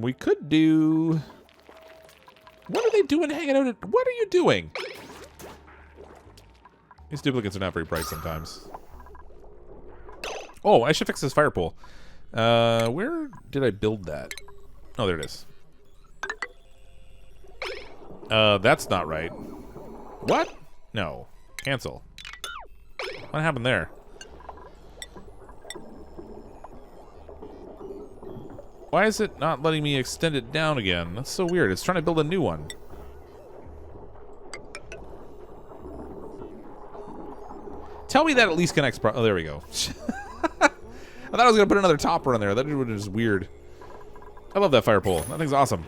We could do... What are they doing hanging out at... What are you doing? These duplicates are not very bright sometimes. Oh, I should fix this fire pole. Where did I build that? Oh, there it is. That's not right. What? No. Cancel. What happened there? Why is it not letting me extend it down again? That's so weird. It's trying to build a new one. Tell me that at least connects. Oh, there we go. I thought I was going to put another topper on there. That was weird. I love that fire pole. That thing's awesome.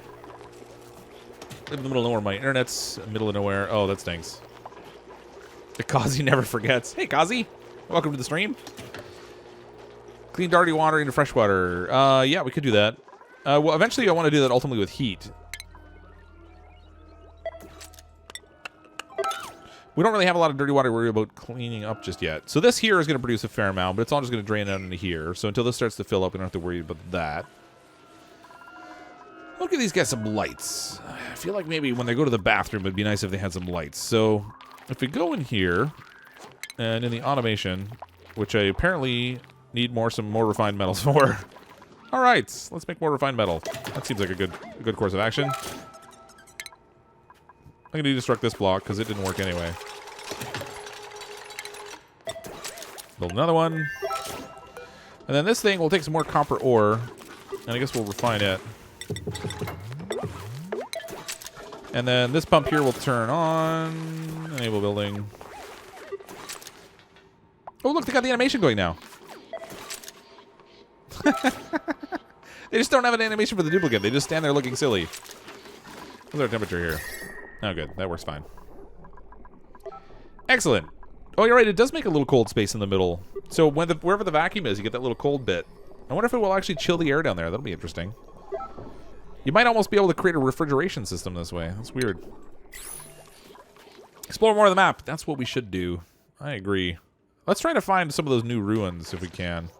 Live in the middle of nowhere. My internet's middle of nowhere. Oh, that stinks. The Kazi never forgets. Hey, Kazi. Welcome to the stream. Clean dirty water into fresh water. Yeah, we could do that. Well, eventually I want to do that ultimately with heat. We don't really have a lot of dirty water to worry about cleaning up just yet. So this here is going to produce a fair amount, but it's all just going to drain out into here. So until this starts to fill up, we don't have to worry about that. I'll give these guys some lights. I feel like maybe when they go to the bathroom, it'd be nice if they had some lights. So if we go in here, and in the automation, which I apparently need some more refined metals for. All right, let's make more refined metal. That seems like a good course of action. I'm going to destruct this block because it didn't work anyway. Build another one. And then this thing will take some more copper ore, and I guess we'll refine it. And then this pump here will turn on. Enable building. Oh, look, they got the animation going now. They just don't have an animation for the duplicate. They just stand there looking silly. What's our temperature here? Oh, good. That works fine. Excellent. Oh, you're right. It does make a little cold space in the middle. So wherever the vacuum is, you get that little cold bit. I wonder if it will actually chill the air down there. That'll be interesting. You might almost be able to create a refrigeration system this way. That's weird. Explore more of the map. That's what we should do. I agree. Let's try to find some of those new ruins if we can.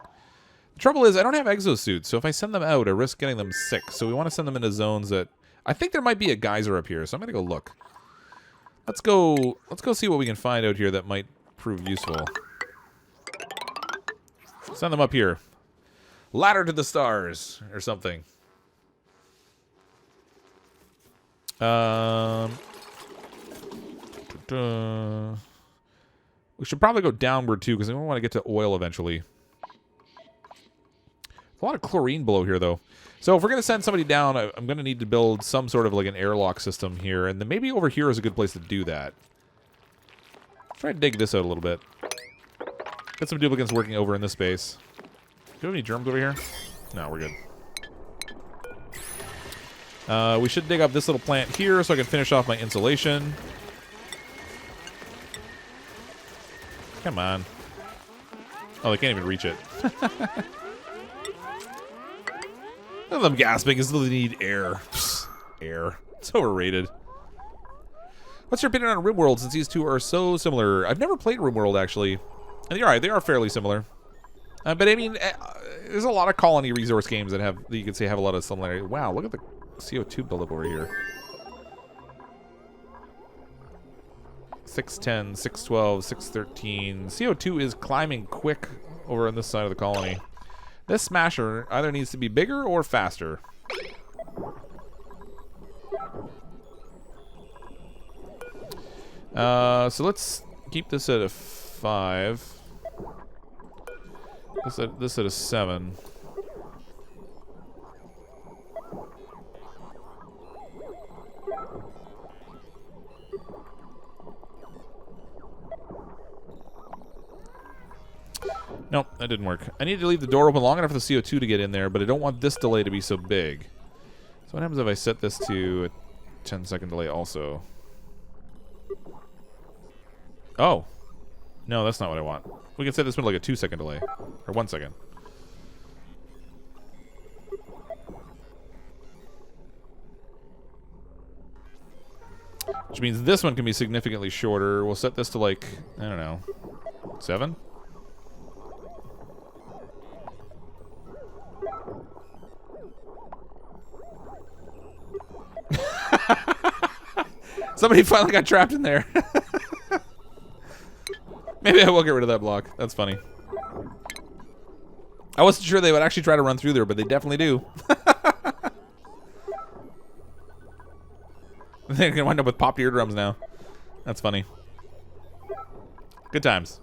The trouble is, I don't have exosuits, so if I send them out, I risk getting them sick. So we want to send them into zones that... I think there might be a geyser up here, so I'm going to go look. Let's go see what we can find out here that might prove useful. Send them up here. Ladder to the stars, or something. We should probably go downward, too, because we want to get to oil eventually. A lot of chlorine below here, though. So if we're going to send somebody down, I'm going to need to build some sort of like an airlock system here. And then maybe over here is a good place to do that. Try to dig this out a little bit. Get some duplicates working over in this space. Do we have any germs over here? No, we're good. We should dig up this little plant here so I can finish off my insulation. Come on. Oh, they can't even reach it. None of them gasping is they need air. Air. It's overrated. What's your opinion on RimWorld since these two are so similar? I've never played RimWorld, actually. And you're right, they are fairly similar. But I mean, there's a lot of colony resource games that you could say have a lot of similarity. Wow, look at the CO2 buildup over here. 610, 612, 613. CO2 is climbing quick over on this side of the colony. This smasher either needs to be bigger or faster. So let's keep this at a 5. This at a 7. Nope, that didn't work. I need to leave the door open long enough for the CO2 to get in there, but I don't want this delay to be so big. So what happens if I set this to a 10-second delay also? Oh. No, that's not what I want. We can set this one like a 2-second delay. Or 1 second. Which means this one can be significantly shorter. We'll set this to like, I don't know, 7? Somebody finally got trapped in there. Maybe I will get rid of that block. That's funny. I wasn't sure they would actually try to run through there, but they definitely do. They're going to wind up with popped eardrums now. That's funny. Good times.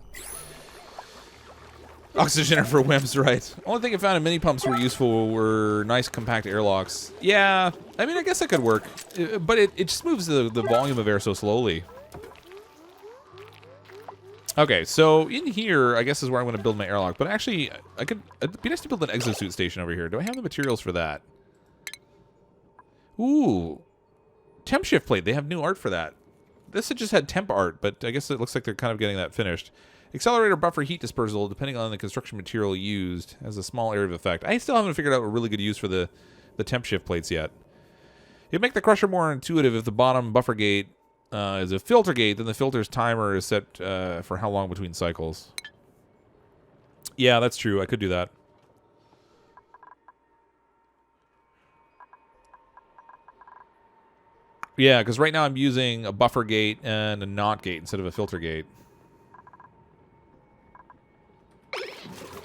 Oxygenator for wimps, right. Only thing I found in mini pumps were useful were nice compact airlocks. Yeah, I mean, I guess that could work. But it just moves the volume of air so slowly. Okay, so in here, I guess is where I'm going to build my airlock. But actually, it'd be nice to build an exosuit station over here. Do I have the materials for that? Ooh. Temp shift plate. They have new art for that. This had just had temp art, but I guess it looks like they're kind of getting that finished. Accelerator buffer heat dispersal, depending on the construction material used, has a small area of effect. I still haven't figured out a really good use for the temp shift plates yet. It'd make the crusher more intuitive if the bottom buffer gate is a filter gate, then the filter's timer is set for how long between cycles. Yeah, that's true. I could do that. Yeah, because right now I'm using a buffer gate and a NOT gate instead of a filter gate.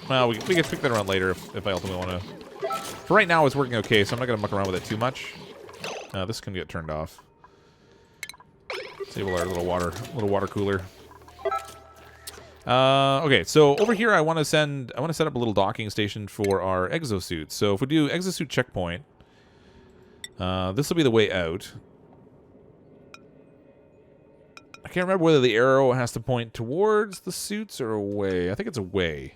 Well, we can pick that around later if I ultimately want to. For right now, it's working okay, so I'm not going to muck around with it too much. This can get turned off. Disable our little water cooler. Okay, so over here I want to set up a little docking station for our exosuit. So if we do exosuit checkpoint, this will be the way out. I can't remember whether the arrow has to point towards the suits or away. I think it's away.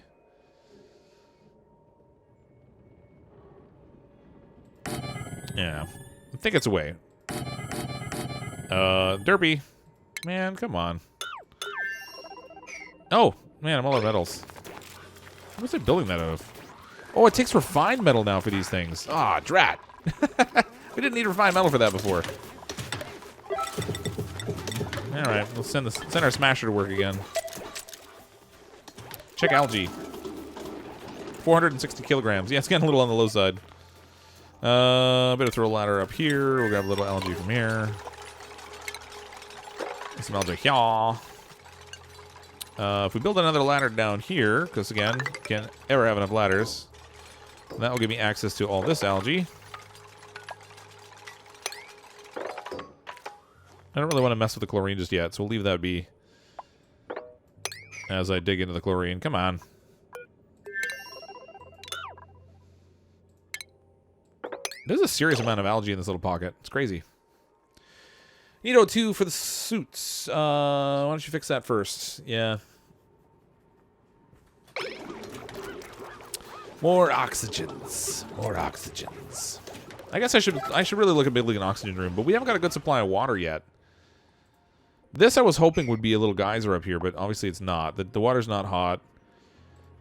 Yeah, I think it's away. Derpy. Man, come on. Oh, man, I'm all out of metals. What was I building that out of? Oh, it takes refined metal now for these things. Ah, drat. We didn't need refined metal for that before. Alright, we'll send our smasher to work again. Check algae. 460 kilograms. Yeah, it's getting a little on the low side. Better throw a ladder up here. We'll grab a little algae from here. Some algae here. If we build another ladder down here, because again, can't ever have enough ladders, that will give me access to all this algae. I don't really want to mess with the chlorine just yet, so we'll leave that be as I dig into the chlorine. Come on. There's a serious amount of algae in this little pocket. It's crazy. Need O2 for the suits. Why don't you fix that first? Yeah. More oxygens. More oxygens. I guess I should really look at building an oxygen room, but we haven't got a good supply of water yet. This I was hoping would be a little geyser up here, but obviously it's not. The water's not hot.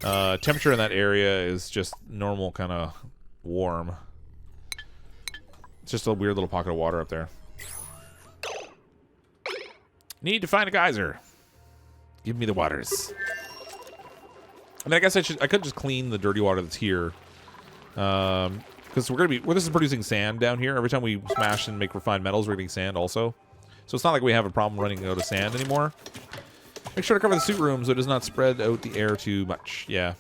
Temperature in that area is just normal, kind of warm. It's just a weird little pocket of water up there. Need to find a geyser. Give me the waters. I mean, I guess I could just clean the dirty water that's here. Because this is producing sand down here. Every time we smash and make refined metals, we're getting sand also. So it's not like we have a problem running out of sand anymore. Make sure to cover the suit room so it does not spread out the air too much. Yeah.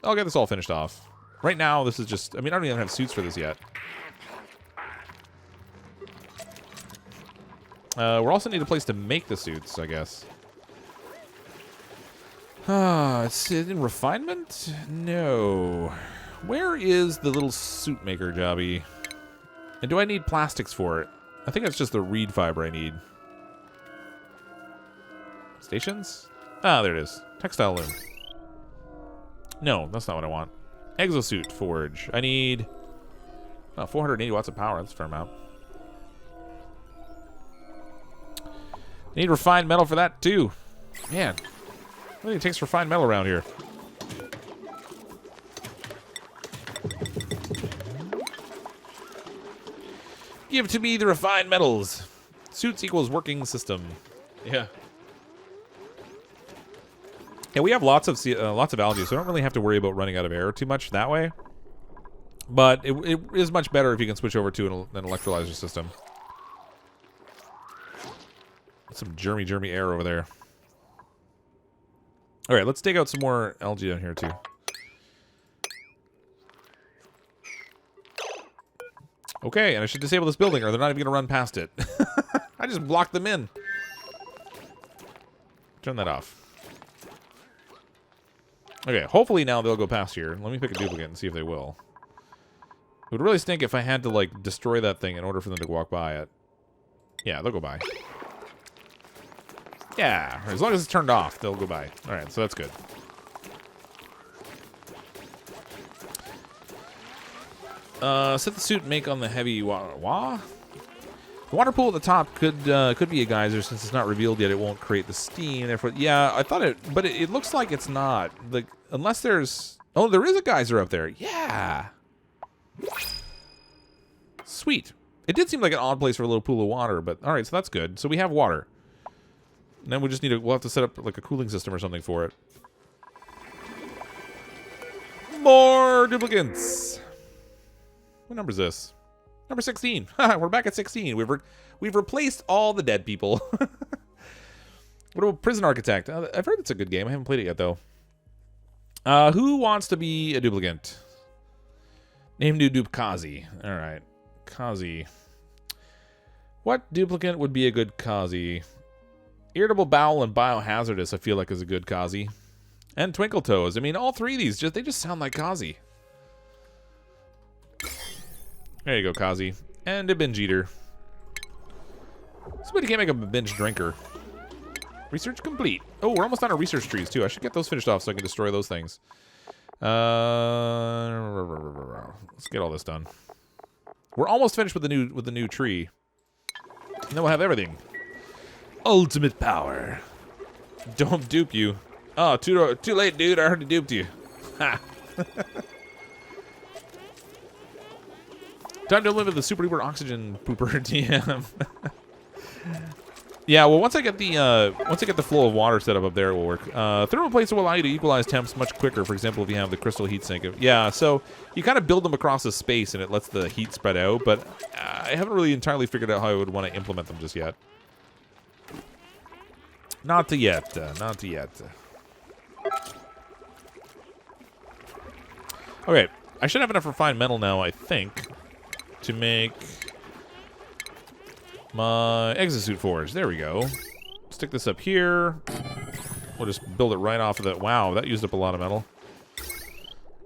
I'll get this all finished off. Right now, this is just... I mean, I don't even have suits for this yet. We also need a place to make the suits, I guess. It's in refinement? No. Where is the little suit maker jobby? And do I need plastics for it? I think it's just the reed fiber I need. Stations? Ah, there it is. Textile loom. No, that's not what I want. Exosuit forge. I need 480 watts of power. That's a fair amount. I need refined metal for that, too. Man. I think it takes refined metal around here. Give to me the refined metals. Suits equals working system. Yeah. Yeah, we have lots of algae, so I don't really have to worry about running out of air too much that way. But it is much better if you can switch over to an electrolyzer system. Some germy air over there. All right, let's dig out some more algae down here too. Okay, and I should disable this building or they're not even gonna run past it. I just blocked them in. Turn that off. Okay, hopefully now they'll go past here. Let me pick a duplicate and see if they will. It would really stink if I had to, like, destroy that thing in order for them to walk by it. Yeah, they'll go by. Yeah, as long as it's turned off, they'll go by. Alright, so that's good. Set the suit make on the heavy water. The water pool at the top could be a geyser since it's not revealed yet. It won't create the steam. Therefore, yeah, I thought it, but it looks like it's not. Like unless there's, oh, there is a geyser up there. Yeah. Sweet. It did seem like an odd place for a little pool of water, but all right, so that's good. So we have water. And then we just need we'll have to set up like a cooling system or something for it. More duplicates. What number is this? Number 16. We're back at 16. We've replaced all the dead people. What about Prison Architect? I've heard it's a good game. I haven't played it yet, though. Who wants to be a duplicant? Name new dupe Kazi. All right. Kazi. What duplicant would be a good Kazi? Irritable Bowel and Biohazardous, I feel like, is a good Kazi. And Twinkle Toes. I mean, all three of these, they just sound like Kazi. There you go, Kazi. And a binge eater. Somebody can't make a binge drinker. Research complete. Oh, we're almost on our research trees, too. I should get those finished off so I can destroy those things. Let's get all this done. We're almost finished with the new tree. And then we'll have everything. Ultimate power. Don't dupe you. Oh, too late, dude. I already duped you. Ha. Time to limit the super duper oxygen pooper TM. Yeah, well, once I get the flow of water set up there, it will work. Thermal plates will allow you to equalize temps much quicker. For example, if you have the crystal heat sink. Yeah, so you kind of build them across the space, and it lets the heat spread out. But I haven't really entirely figured out how I would want to implement them just yet. Not yet. Not yet. Okay, I should have enough refined metal now, I think, to make My Exosuit forge. There we go. Stick this up here. We'll just build it right off of that. Wow, that used up a lot of metal.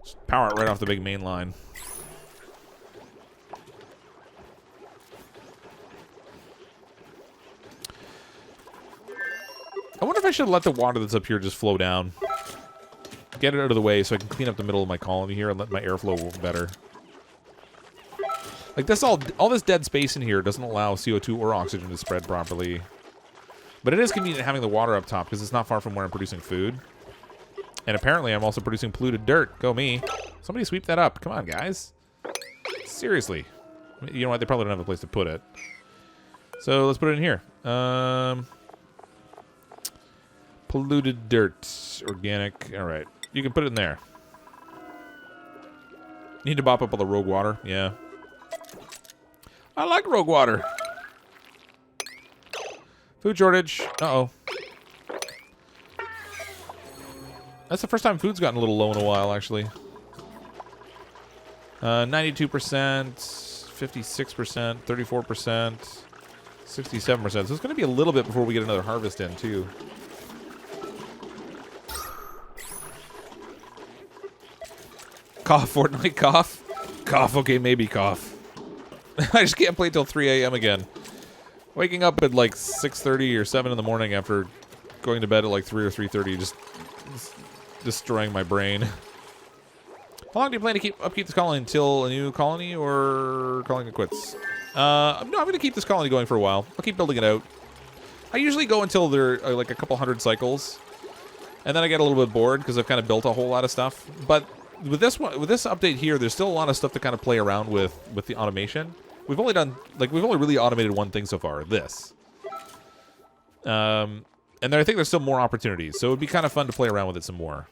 Just power it right off the big main line. I wonder if I should let the water that's up here just flow down. Get it out of the way so I can clean up the middle of my colony here and let my airflow work better. Like this, all this dead space in here doesn't allow CO2 or oxygen to spread properly. But it is convenient having the water up top because it's not far from where I'm producing food. And apparently I'm also producing polluted dirt. Go me. Somebody sweep that up. Come on, guys. Seriously. You know what? They probably don't have a place to put it. So let's put it in here. Polluted dirt. Organic. All right. You can put it in there. Need to mop up all the rogue water. Yeah. I like rogue water. Food shortage. Uh-oh. That's the first time food's gotten a little low in a while, actually. 92%, 56%, 34%, 67%. So it's going to be a little bit before we get another harvest in, too. Cough, Fortnite, cough. Cough, okay, maybe cough. I just can't play till 3 a.m. again. Waking up at like 6:30 or 7 in the morning after going to bed at like 3 or 3:30, just destroying my brain. How long do you plan to upkeep this colony? Until a new colony or calling it quits? No, I'm going to keep this colony going for a while. I'll keep building it out. I usually go until there are like a couple hundred cycles, and then I get a little bit bored because I've kind of built a whole lot of stuff. But with this update here, there's still a lot of stuff to kind of play around with the automation. We've only really automated one thing so far, this. And then I think there's still more opportunities, so it would be kind of fun to play around with it some more.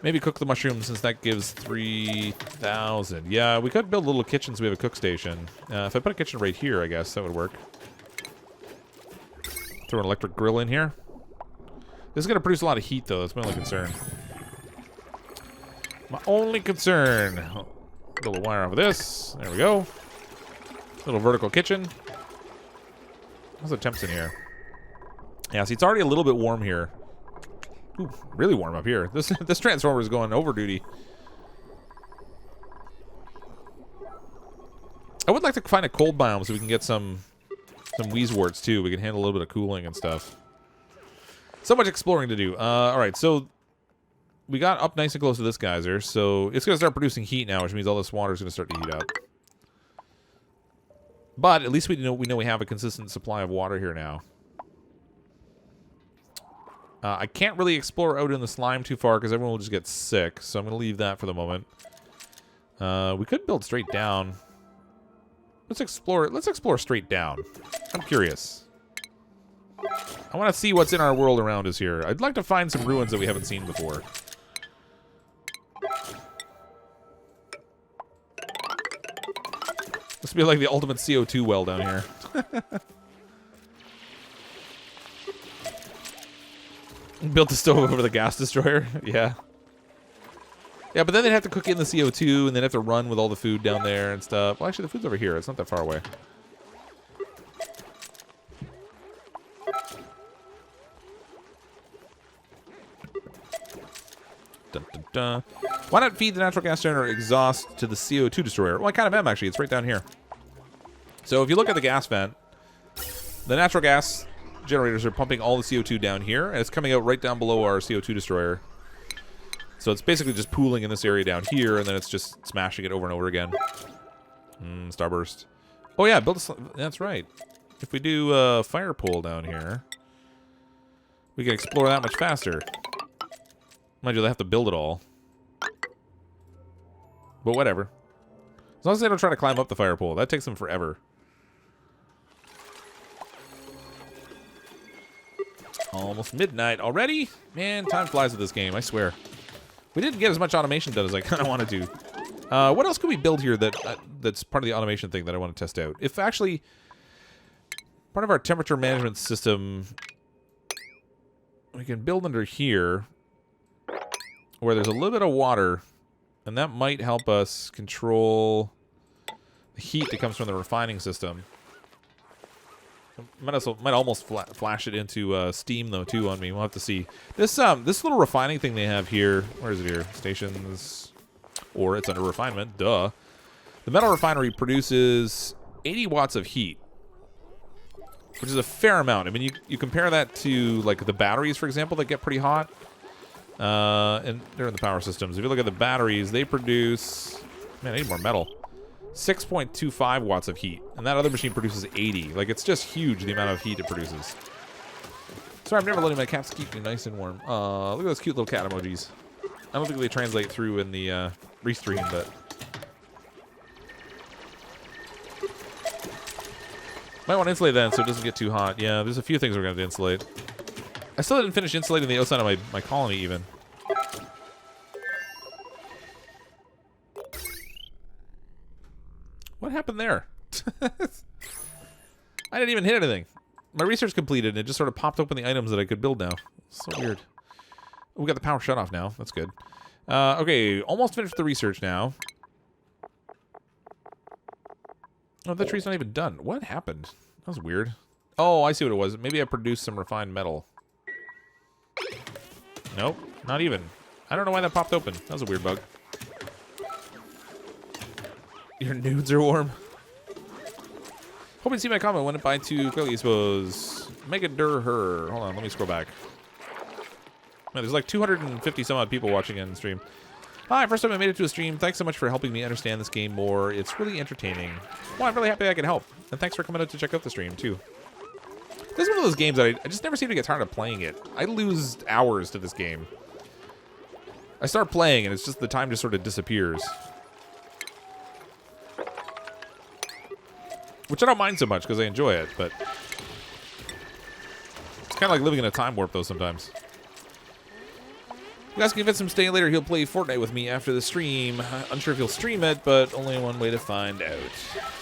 Maybe cook the mushrooms since that gives 3,000. Yeah, we could build little kitchens. We have a cook station. If I put a kitchen right here, I guess that would work. Throw an electric grill in here. This is going to produce a lot of heat, though. That's my only concern. My only concern. Build a wire off of this. There we go. Little vertical kitchen. How's the temps in here? Yeah, see, it's already a little bit warm here. Ooh, really warm up here. This transformer is going over duty. I would like to find a cold biome so we can get some wheezeworts too. We can handle a little bit of cooling and stuff. So much exploring to do. All right, so we got up nice and close to this geyser, so it's going to start producing heat now, which means all this water is going to start to heat up. But at least we know we have a consistent supply of water here now. I can't really explore out in the slime too far because everyone will just get sick, so I'm going to leave that for the moment. We could build straight down. Let's explore straight down. I'm curious. I want to see what's in our world around us here. I'd like to find some ruins that we haven't seen before. This would be like the ultimate CO2 well down here. Built the stove over the gas destroyer. Yeah. Yeah, but then they'd have to cook in the CO2, and they'd have to run with all the food down there and stuff. Well, actually, the food's over here. It's not that far away. Dun, dun, dun. Why not feed the natural gas generator exhaust to the CO2 destroyer? Well, I kind of am, actually. It's right down here. So if you look at the gas vent, the natural gas generators are pumping all the CO2 down here, and it's coming out right down below our CO2 destroyer. So it's basically just pooling in this area down here, and then it's just smashing it over and over again. Starburst. Oh yeah, that's right. If we do a fire pole down here, we can explore that much faster. Mind you, they have to build it all. But whatever. As long as they don't try to climb up the fire pole. That takes them forever. Almost midnight already? Man, time flies with this game, I swear. We didn't get as much automation done as I kind of wanted to. What else can we build here that's part of the automation thing that I want to test out? If actually, part of our temperature management system, we can build under here, where there's a little bit of water, and that might help us control heat that comes from the refining system. Might almost flash it into steam though too on me. We'll have to see. This little refining thing they have here. Where is it here? Stations, or it's under refinement. Duh. The metal refinery produces 80 watts of heat, which is a fair amount. I mean, you compare that to like the batteries, for example, that get pretty hot. And they're in the power systems. If you look at the batteries, they produce. Man, I need more metal. 6.25 watts of heat, and that other machine produces 80. Like, it's just huge, the amount of heat it produces. Sorry, I'm never letting my cats keep me nice and warm. Look at those cute little cat emojis. I don't think they translate through in the restream, but... Might want to insulate that so it doesn't get too hot. Yeah, there's a few things we're going to have to insulate. I still didn't finish insulating the outside of my colony, even. What happened there? I didn't even hit anything. My research completed, and it just sort of popped open the items that I could build now. So weird. Oh, we got the power shut off now. That's good. Okay, almost finished the research now. Oh, the tree's not even done. What happened? That was weird. Oh, I see what it was. Maybe I produced some refined metal. Nope, not even. I don't know why that popped open. That was a weird bug. Your nudes are warm. Hope you see my comment. Went by too quickly, I suppose. Mega dur her. Hold on, let me scroll back. Man, there's like 250 some odd people watching in stream. Hi, first time I made it to a stream. Thanks so much for helping me understand this game more. It's really entertaining. Well, I'm really happy I can help. And thanks for coming out to check out the stream, too. This is one of those games that I just never seem to get tired of playing it. I lose hours to this game. I start playing, and it's just the time just sort of disappears. Which I don't mind so much, because I enjoy it, but... It's kind of like living in a time warp, though, sometimes. You guys can convince him staying later. He'll play Fortnite with me after the stream. Unsure if he'll stream it, but only one way to find out.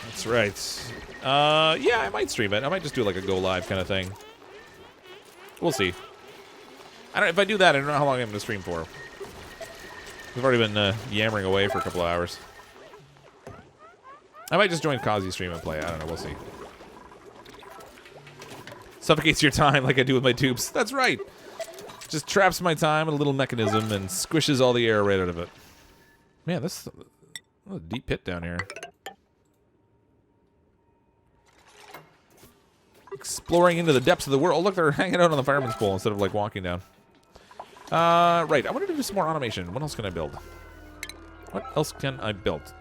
That's right. Yeah, I might stream it. I might just do like a go live kind of thing. We'll see. I don't. If I do that, I don't know how long I'm going to stream for. We've already been yammering away for a couple of hours. I might just join Kazi's stream and play. I don't know. We'll see. Suffocates your time like I do with my tubes. That's right. Just traps my time in a little mechanism and squishes all the air right out of it. Man, this is a deep pit down here. Exploring into the depths of the world. Oh, look, they're hanging out on the fireman's pole instead of like walking down. Right. I wanted to do some more automation. What else can I build? What else can I build?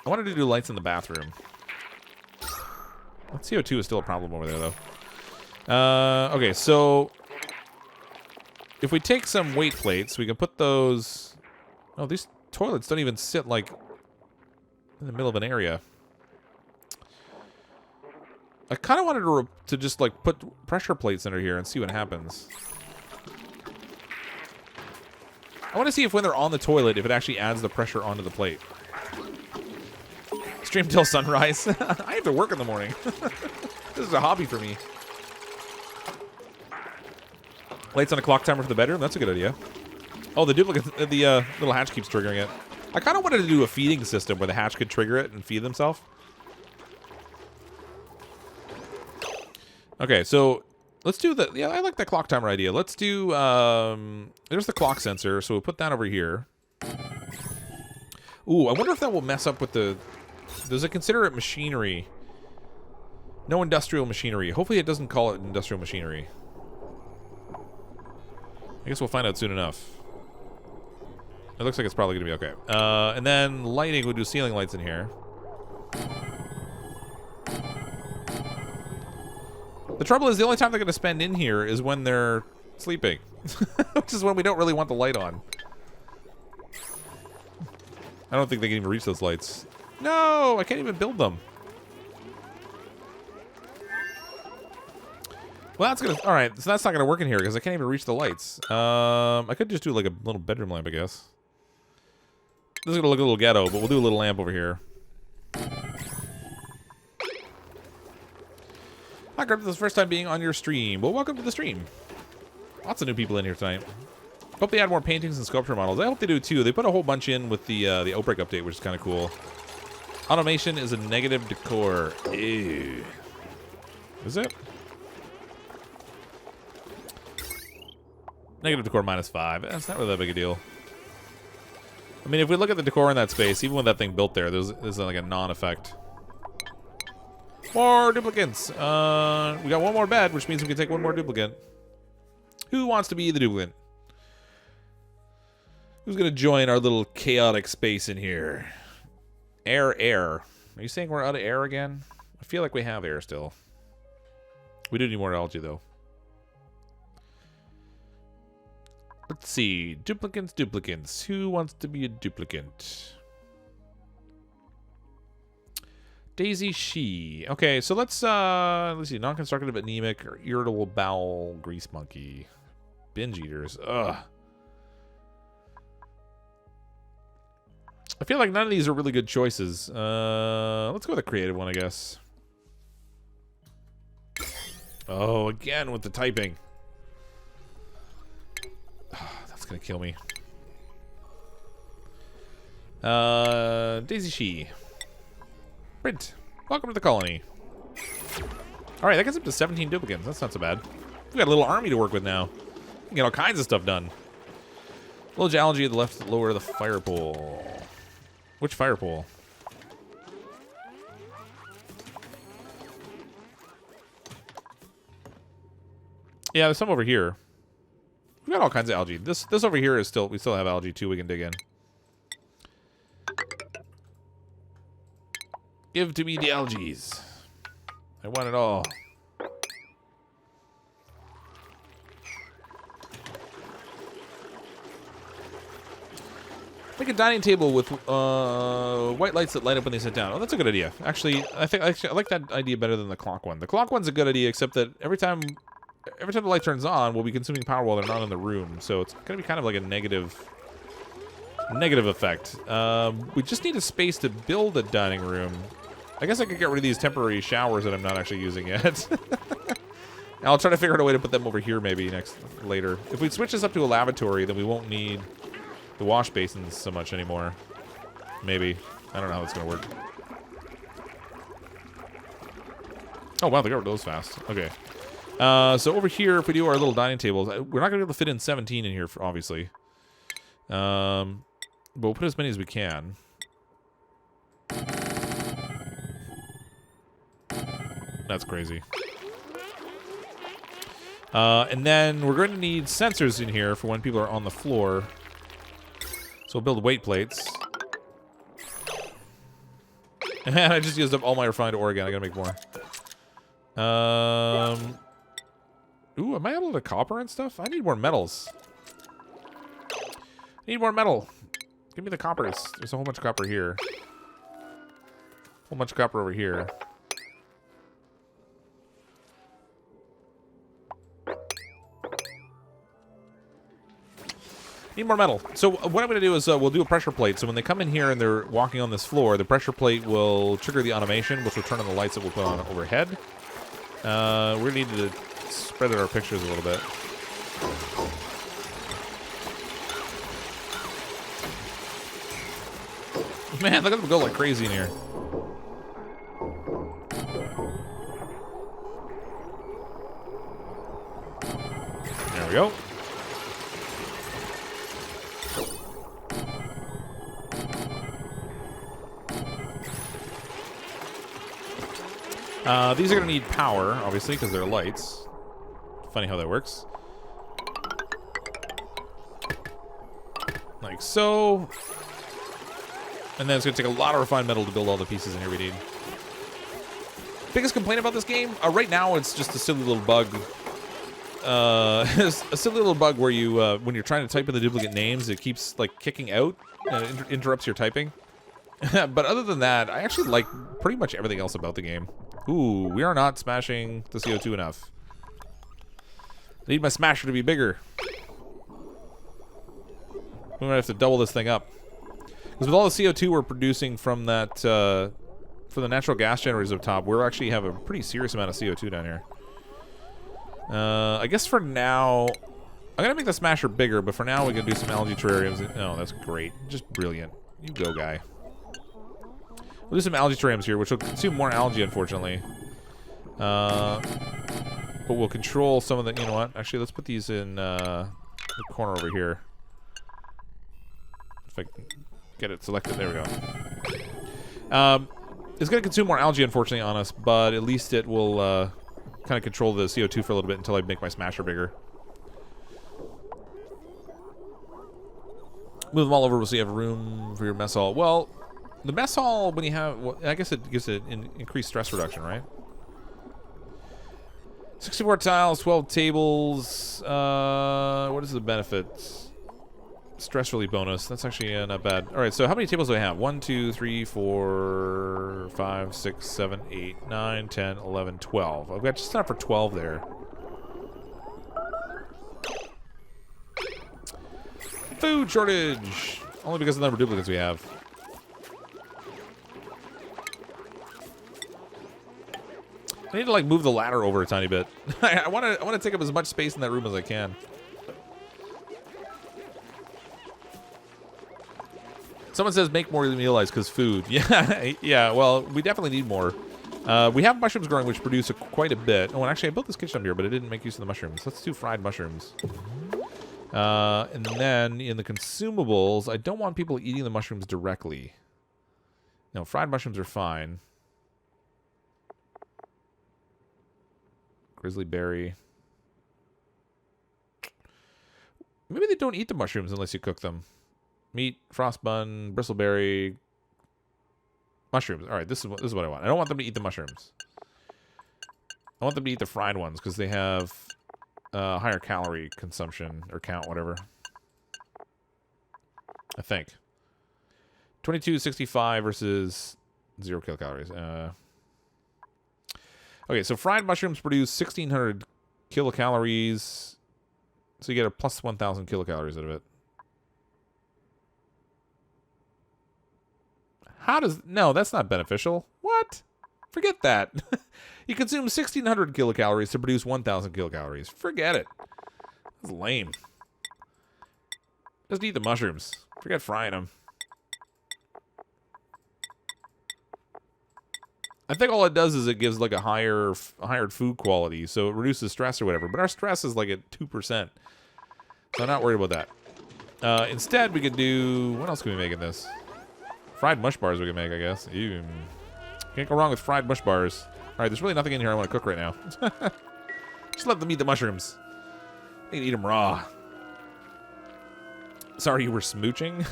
I wanted to do lights in the bathroom. CO2 is still a problem over there, though. Okay, so if we take some weight plates, we can put those... Oh, these toilets don't even sit, like, in the middle of an area. I kind of wanted to just, like, put pressure plates under here and see what happens. I want to see if when they're on the toilet, if it actually adds the pressure onto the plate. Stream till sunrise. I have to work in the morning. This is a hobby for me. Lights on a clock timer for the bedroom. That's a good idea. Oh, the duplicate, the little hatch keeps triggering it. I kind of wanted to do a feeding system where the hatch could trigger it and feed themselves. Okay, so let's do the... Yeah, I like that clock timer idea. Let's do... there's the clock sensor, so we'll put that over here. Ooh, I wonder if that will mess up with the... Does it consider it machinery? No industrial machinery. Hopefully it doesn't call it industrial machinery. I guess we'll find out soon enough. It looks like it's probably going to be okay. And then lighting, we'll do ceiling lights in here. The trouble is the only time they're going to spend in here is when they're sleeping. Which is when we don't really want the light on. I don't think they can even reach those lights. No, I can't even build them. Well, that's gonna... Alright, so that's not gonna work in here because I can't even reach the lights. I could just do like a little bedroom lamp, I guess. This is gonna look a little ghetto, but we'll do a little lamp over here. Hi, Grub, this is the first time being on your stream. Well, welcome to the stream. Lots of new people in here tonight. Hope they add more paintings and sculpture models. I hope they do too. They put a whole bunch in with the Outbreak update, which is kind of cool. Automation is a negative decor. Ew. Is it? Negative decor -5. That's not really that big a deal. I mean, if we look at the decor in that space, even with that thing built there, there's like a non-effect. More duplicates. We got one more bed, which means we can take one more duplicate. Who wants to be the duplicate? Who's going to join our little chaotic space in here? Air. Are you saying we're out of air again? I feel like we have air still. We do need more algae, though. Let's see. Duplicates. Who wants to be a duplicate? Daisy She. Okay, so let's see. Non-constructive, anemic, or irritable bowel, grease monkey. Binge eaters. Ugh. I feel like none of these are really good choices. Let's go with a creative one, I guess. Oh, again with the typing. That's gonna kill me. Daisy She. Print. Welcome to the colony. Alright, that gets up to 17 duplicates. That's not so bad. We got a little army to work with now. We can get all kinds of stuff done. Little geology at the left, lower the fire pole. Which fire pole? Yeah, there's some over here. We got all kinds of algae. This over here is we still have algae too we can dig in. Give to me the algaes. I want it all. Make a dining table with white lights that light up when they sit down. Oh, that's a good idea. Actually, I like that idea better than the clock one. The clock one's a good idea, except that every time the light turns on, we'll be consuming power while they're not in the room. So it's gonna be kind of like a negative effect. We just need a space to build a dining room. I guess I could get rid of these temporary showers that I'm not actually using yet. I'll try to figure out a way to put them over here maybe later. If we switch this up to a lavatory, then we won't need the wash basins so much anymore. Maybe. I don't know how that's gonna work. Oh wow, they got rid of those fast. Okay. So over here, if we do our little dining tables, we're not gonna be able to fit in 17 in here, obviously. But we'll put as many as we can. That's crazy. And then we're going to need sensors in here for when people are on the floor. So we'll build weight plates. And I just used up all my refined ore again. I gotta make more. Ooh, am I able to copper and stuff? I need more metals. I need more metal. Give me the coppers. There's a whole bunch of copper here. Whole bunch of copper over here. Need more metal. So what I'm going to do is we'll do a pressure plate. So when they come in here and they're walking on this floor, the pressure plate will trigger the automation, which will turn on the lights that we'll put on overhead. We're going to need to spread out our pictures a little bit. Man, look at them go like crazy in here. There we go. These are going to need power, obviously, because they're lights. Funny how that works. Like so. And then it's going to take a lot of refined metal to build all the pieces in here we need. Biggest complaint about this game? Right now, it's just a silly little bug. A silly little bug where you, when you're trying to type in the duplicate names, it keeps, like, kicking out and it interrupts your typing. But other than that, I actually like pretty much everything else about the game. Ooh, we are not smashing the CO2 enough. I need my smasher to be bigger. We might have to double this thing up. Because with all the CO2 we're producing from that, from the natural gas generators up top, we'll actually have a pretty serious amount of CO2 down here. I guess for now, I'm going to make the smasher bigger, but for now we can do some algae terrariums. Oh, that's great. Just brilliant. You go, guy. We'll do some algae terrariums here, which will consume more algae, unfortunately. But we'll control some of the... You know what? Actually, let's put these in the corner over here. If I can get it selected. There we go. It's going to consume more algae, unfortunately, on us, but at least it will kind of control the CO2 for a little bit until I make my smasher bigger. Move them all over so you have room for your mess hall. Well, the mess hall, when you have... Well, I guess it gives it increased stress reduction, right? 64 tiles, 12 tables. What is the benefit? Stress relief bonus. That's actually not bad. All right, so how many tables do I have? 1, 2, 3, 4, 5, 6, 7, 8, 9, 10, 11, 12. I've got just enough for 12 there. Food shortage! Only because of the number of duplicates we have. I need to, like, move the ladder over a tiny bit. I want to take up as much space in that room as I can. Someone says make more meal ice because food. Yeah, yeah. Well, we definitely need more. We have mushrooms growing, which produce quite a bit. Oh, and actually, I built this kitchen up here, but I didn't make use of the mushrooms. Let's do fried mushrooms. And then in the consumables, I don't want people eating the mushrooms directly. No, fried mushrooms are fine. Grizzly berry. Maybe they don't eat the mushrooms unless you cook them. Meat, frost bun, bristleberry, mushrooms. All right, this is what I want. I don't want them to eat the mushrooms. I want them to eat the fried ones because they have higher calorie consumption or count, whatever. I think 2265 versus 0 kilocalories. Okay, so fried mushrooms produce 1600 kilocalories, so you get a plus 1000 kilocalories out of it. How does... No, that's not beneficial. What? Forget that. You consume 1,600 kilocalories to produce 1,000 kilocalories. Forget it. That's lame. Just eat the mushrooms. Forget frying them. I think all it does is it gives like a higher food quality, so it reduces stress or whatever. But our stress is like at 2%. So I'm not worried about that. Instead, we could do... What else can we make in this? Fried mush bars we can make, I guess. Ew. Can't go wrong with fried mush bars. Alright, there's really nothing in here I want to cook right now. Just let them eat the mushrooms. They can eat them raw. Sorry you were smooching.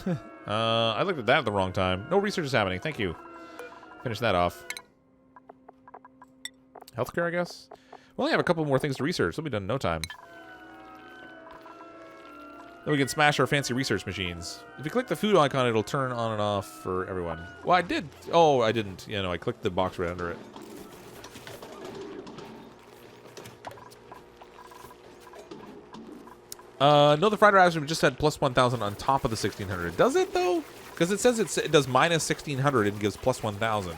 I looked at that at the wrong time. No research is happening. Thank you. Finish that off. Healthcare, I guess? We only have a couple more things to research. They'll be done in no time. Then we can smash our fancy research machines. If you click the food icon, it'll turn on and off for everyone. Well, I did. Oh, I didn't. You know, I clicked the box right under it. No, the fried rice just had plus 1,000 on top of the 1,600. Does it, though? Because it says it does minus 1,600 and gives plus 1,000.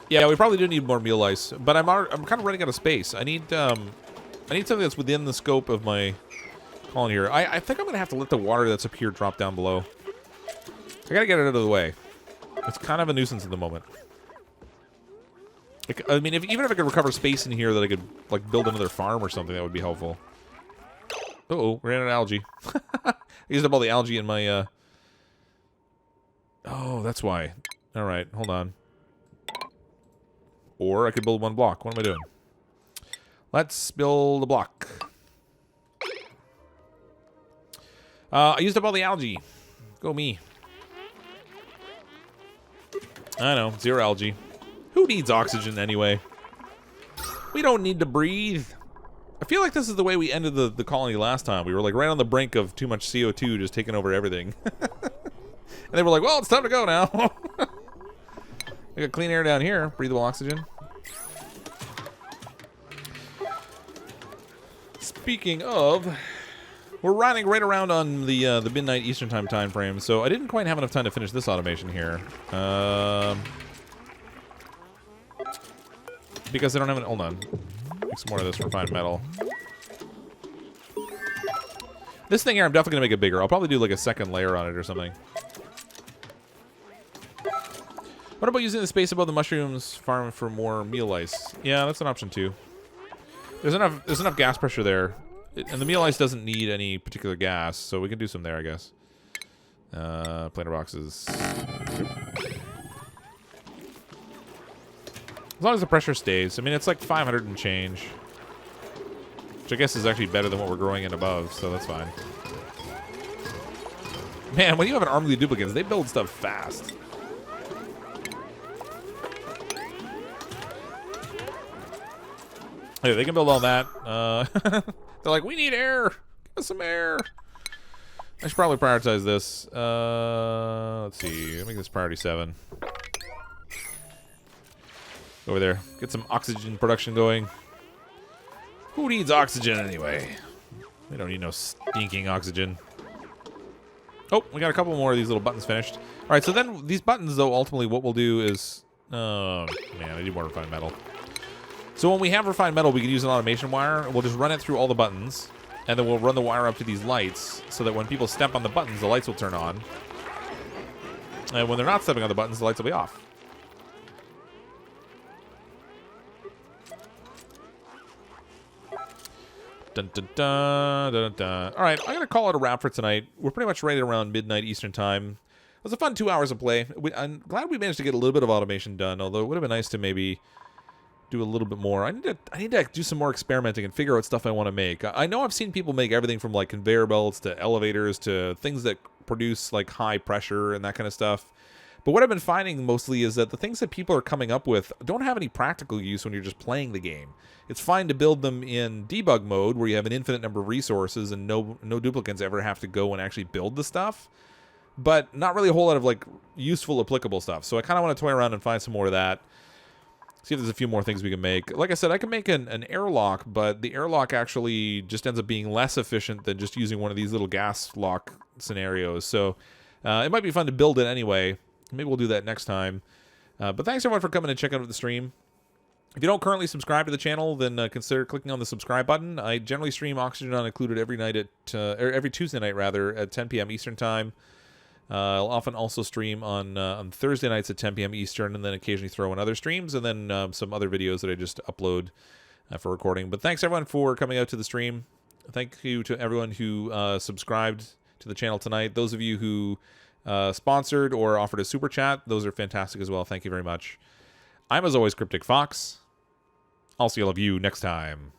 Yeah, we probably do need more meal ice, but I'm kind of running out of space. I need something that's within the scope of my colony here. I think I'm gonna have to let the water that's up here drop down below. I gotta get it out of the way. It's kind of a nuisance at the moment. I mean, even if I could recover space in here that I could like build another farm or something, that would be helpful. Uh-oh, ran out of algae. I used up all the algae in my Oh, that's why. Alright, hold on. Or I could build one block. What am I doing? Let's build a block. I used up all the algae. Go me. I know, 0 algae. Who needs oxygen anyway? We don't need to breathe. I feel like this is the way we ended the colony last time. We were like right on the brink of too much CO2 just taking over everything. And they were like, well, it's time to go now. We got clean air down here. Breathable oxygen. Speaking of, we're running right around on the midnight Eastern time frame, so I didn't quite have enough time to finish this automation here. Because I don't have an... Hold on. Make some more of this refined metal. This thing here, I'm definitely going to make it bigger. I'll probably do like a second layer on it or something. What about using the space above the mushrooms farm for more meal ice? Yeah, that's an option too. There's enough gas pressure there. And the meal ice doesn't need any particular gas, so we can do some there, I guess. Planter boxes. As long as the pressure stays. I mean, it's like 500 and change. Which I guess is actually better than what we're growing in above, so that's fine. Man, when you have an army of duplicates, they build stuff fast. Hey, they can build all that. They're like, we need air. Give us some air. I should probably prioritize this. Let's see. Let me make this priority 7. Over there. Get some oxygen production going. Who needs oxygen anyway? We don't need no stinking oxygen. Oh, we got a couple more of these little buttons finished. All right, so then these buttons, though, ultimately what we'll do is... Oh, man, I need more refined metal. So when we have refined metal, we can use an automation wire. We'll just run it through all the buttons, and then we'll run the wire up to these lights so that when people step on the buttons, the lights will turn on. And when they're not stepping on the buttons, the lights will be off. Dun, dun, dun, dun, dun. All right, I'm going to call it a wrap for tonight. We're pretty much right around midnight Eastern time. It was a fun 2 hours of play. I'm glad we managed to get a little bit of automation done, although it would have been nice to maybe do a little bit more. I need to do some more experimenting and figure out stuff I want to make. I know I've seen people make everything from like conveyor belts to elevators to things that produce like high pressure and that kind of stuff. But what I've been finding mostly is that the things that people are coming up with don't have any practical use when you're just playing the game. It's fine to build them in debug mode where you have an infinite number of resources and no duplicates ever have to go and actually build the stuff. But not really a whole lot of like useful, applicable stuff. So I kind of want to toy around and find some more of that. See if there's a few more things we can make. Like I said, I can make an airlock, but the airlock actually just ends up being less efficient than just using one of these little gas lock scenarios. So it might be fun to build it anyway. Maybe we'll do that next time. But thanks everyone for coming and checking out the stream. If you don't currently subscribe to the channel, then consider clicking on the subscribe button. I generally stream Oxygen Unincluded every night at every Tuesday night rather at 10 p.m. Eastern time. I'll often also stream on Thursday nights at 10 p.m. Eastern, and then occasionally throw in other streams, and then some other videos that I just upload for recording. But thanks everyone for coming out to the stream. Thank you to everyone who subscribed to the channel tonight. Those of you who sponsored or offered a super chat, those are fantastic as well. Thank you very much. I'm as always CrypticFox. I'll see all of you next time.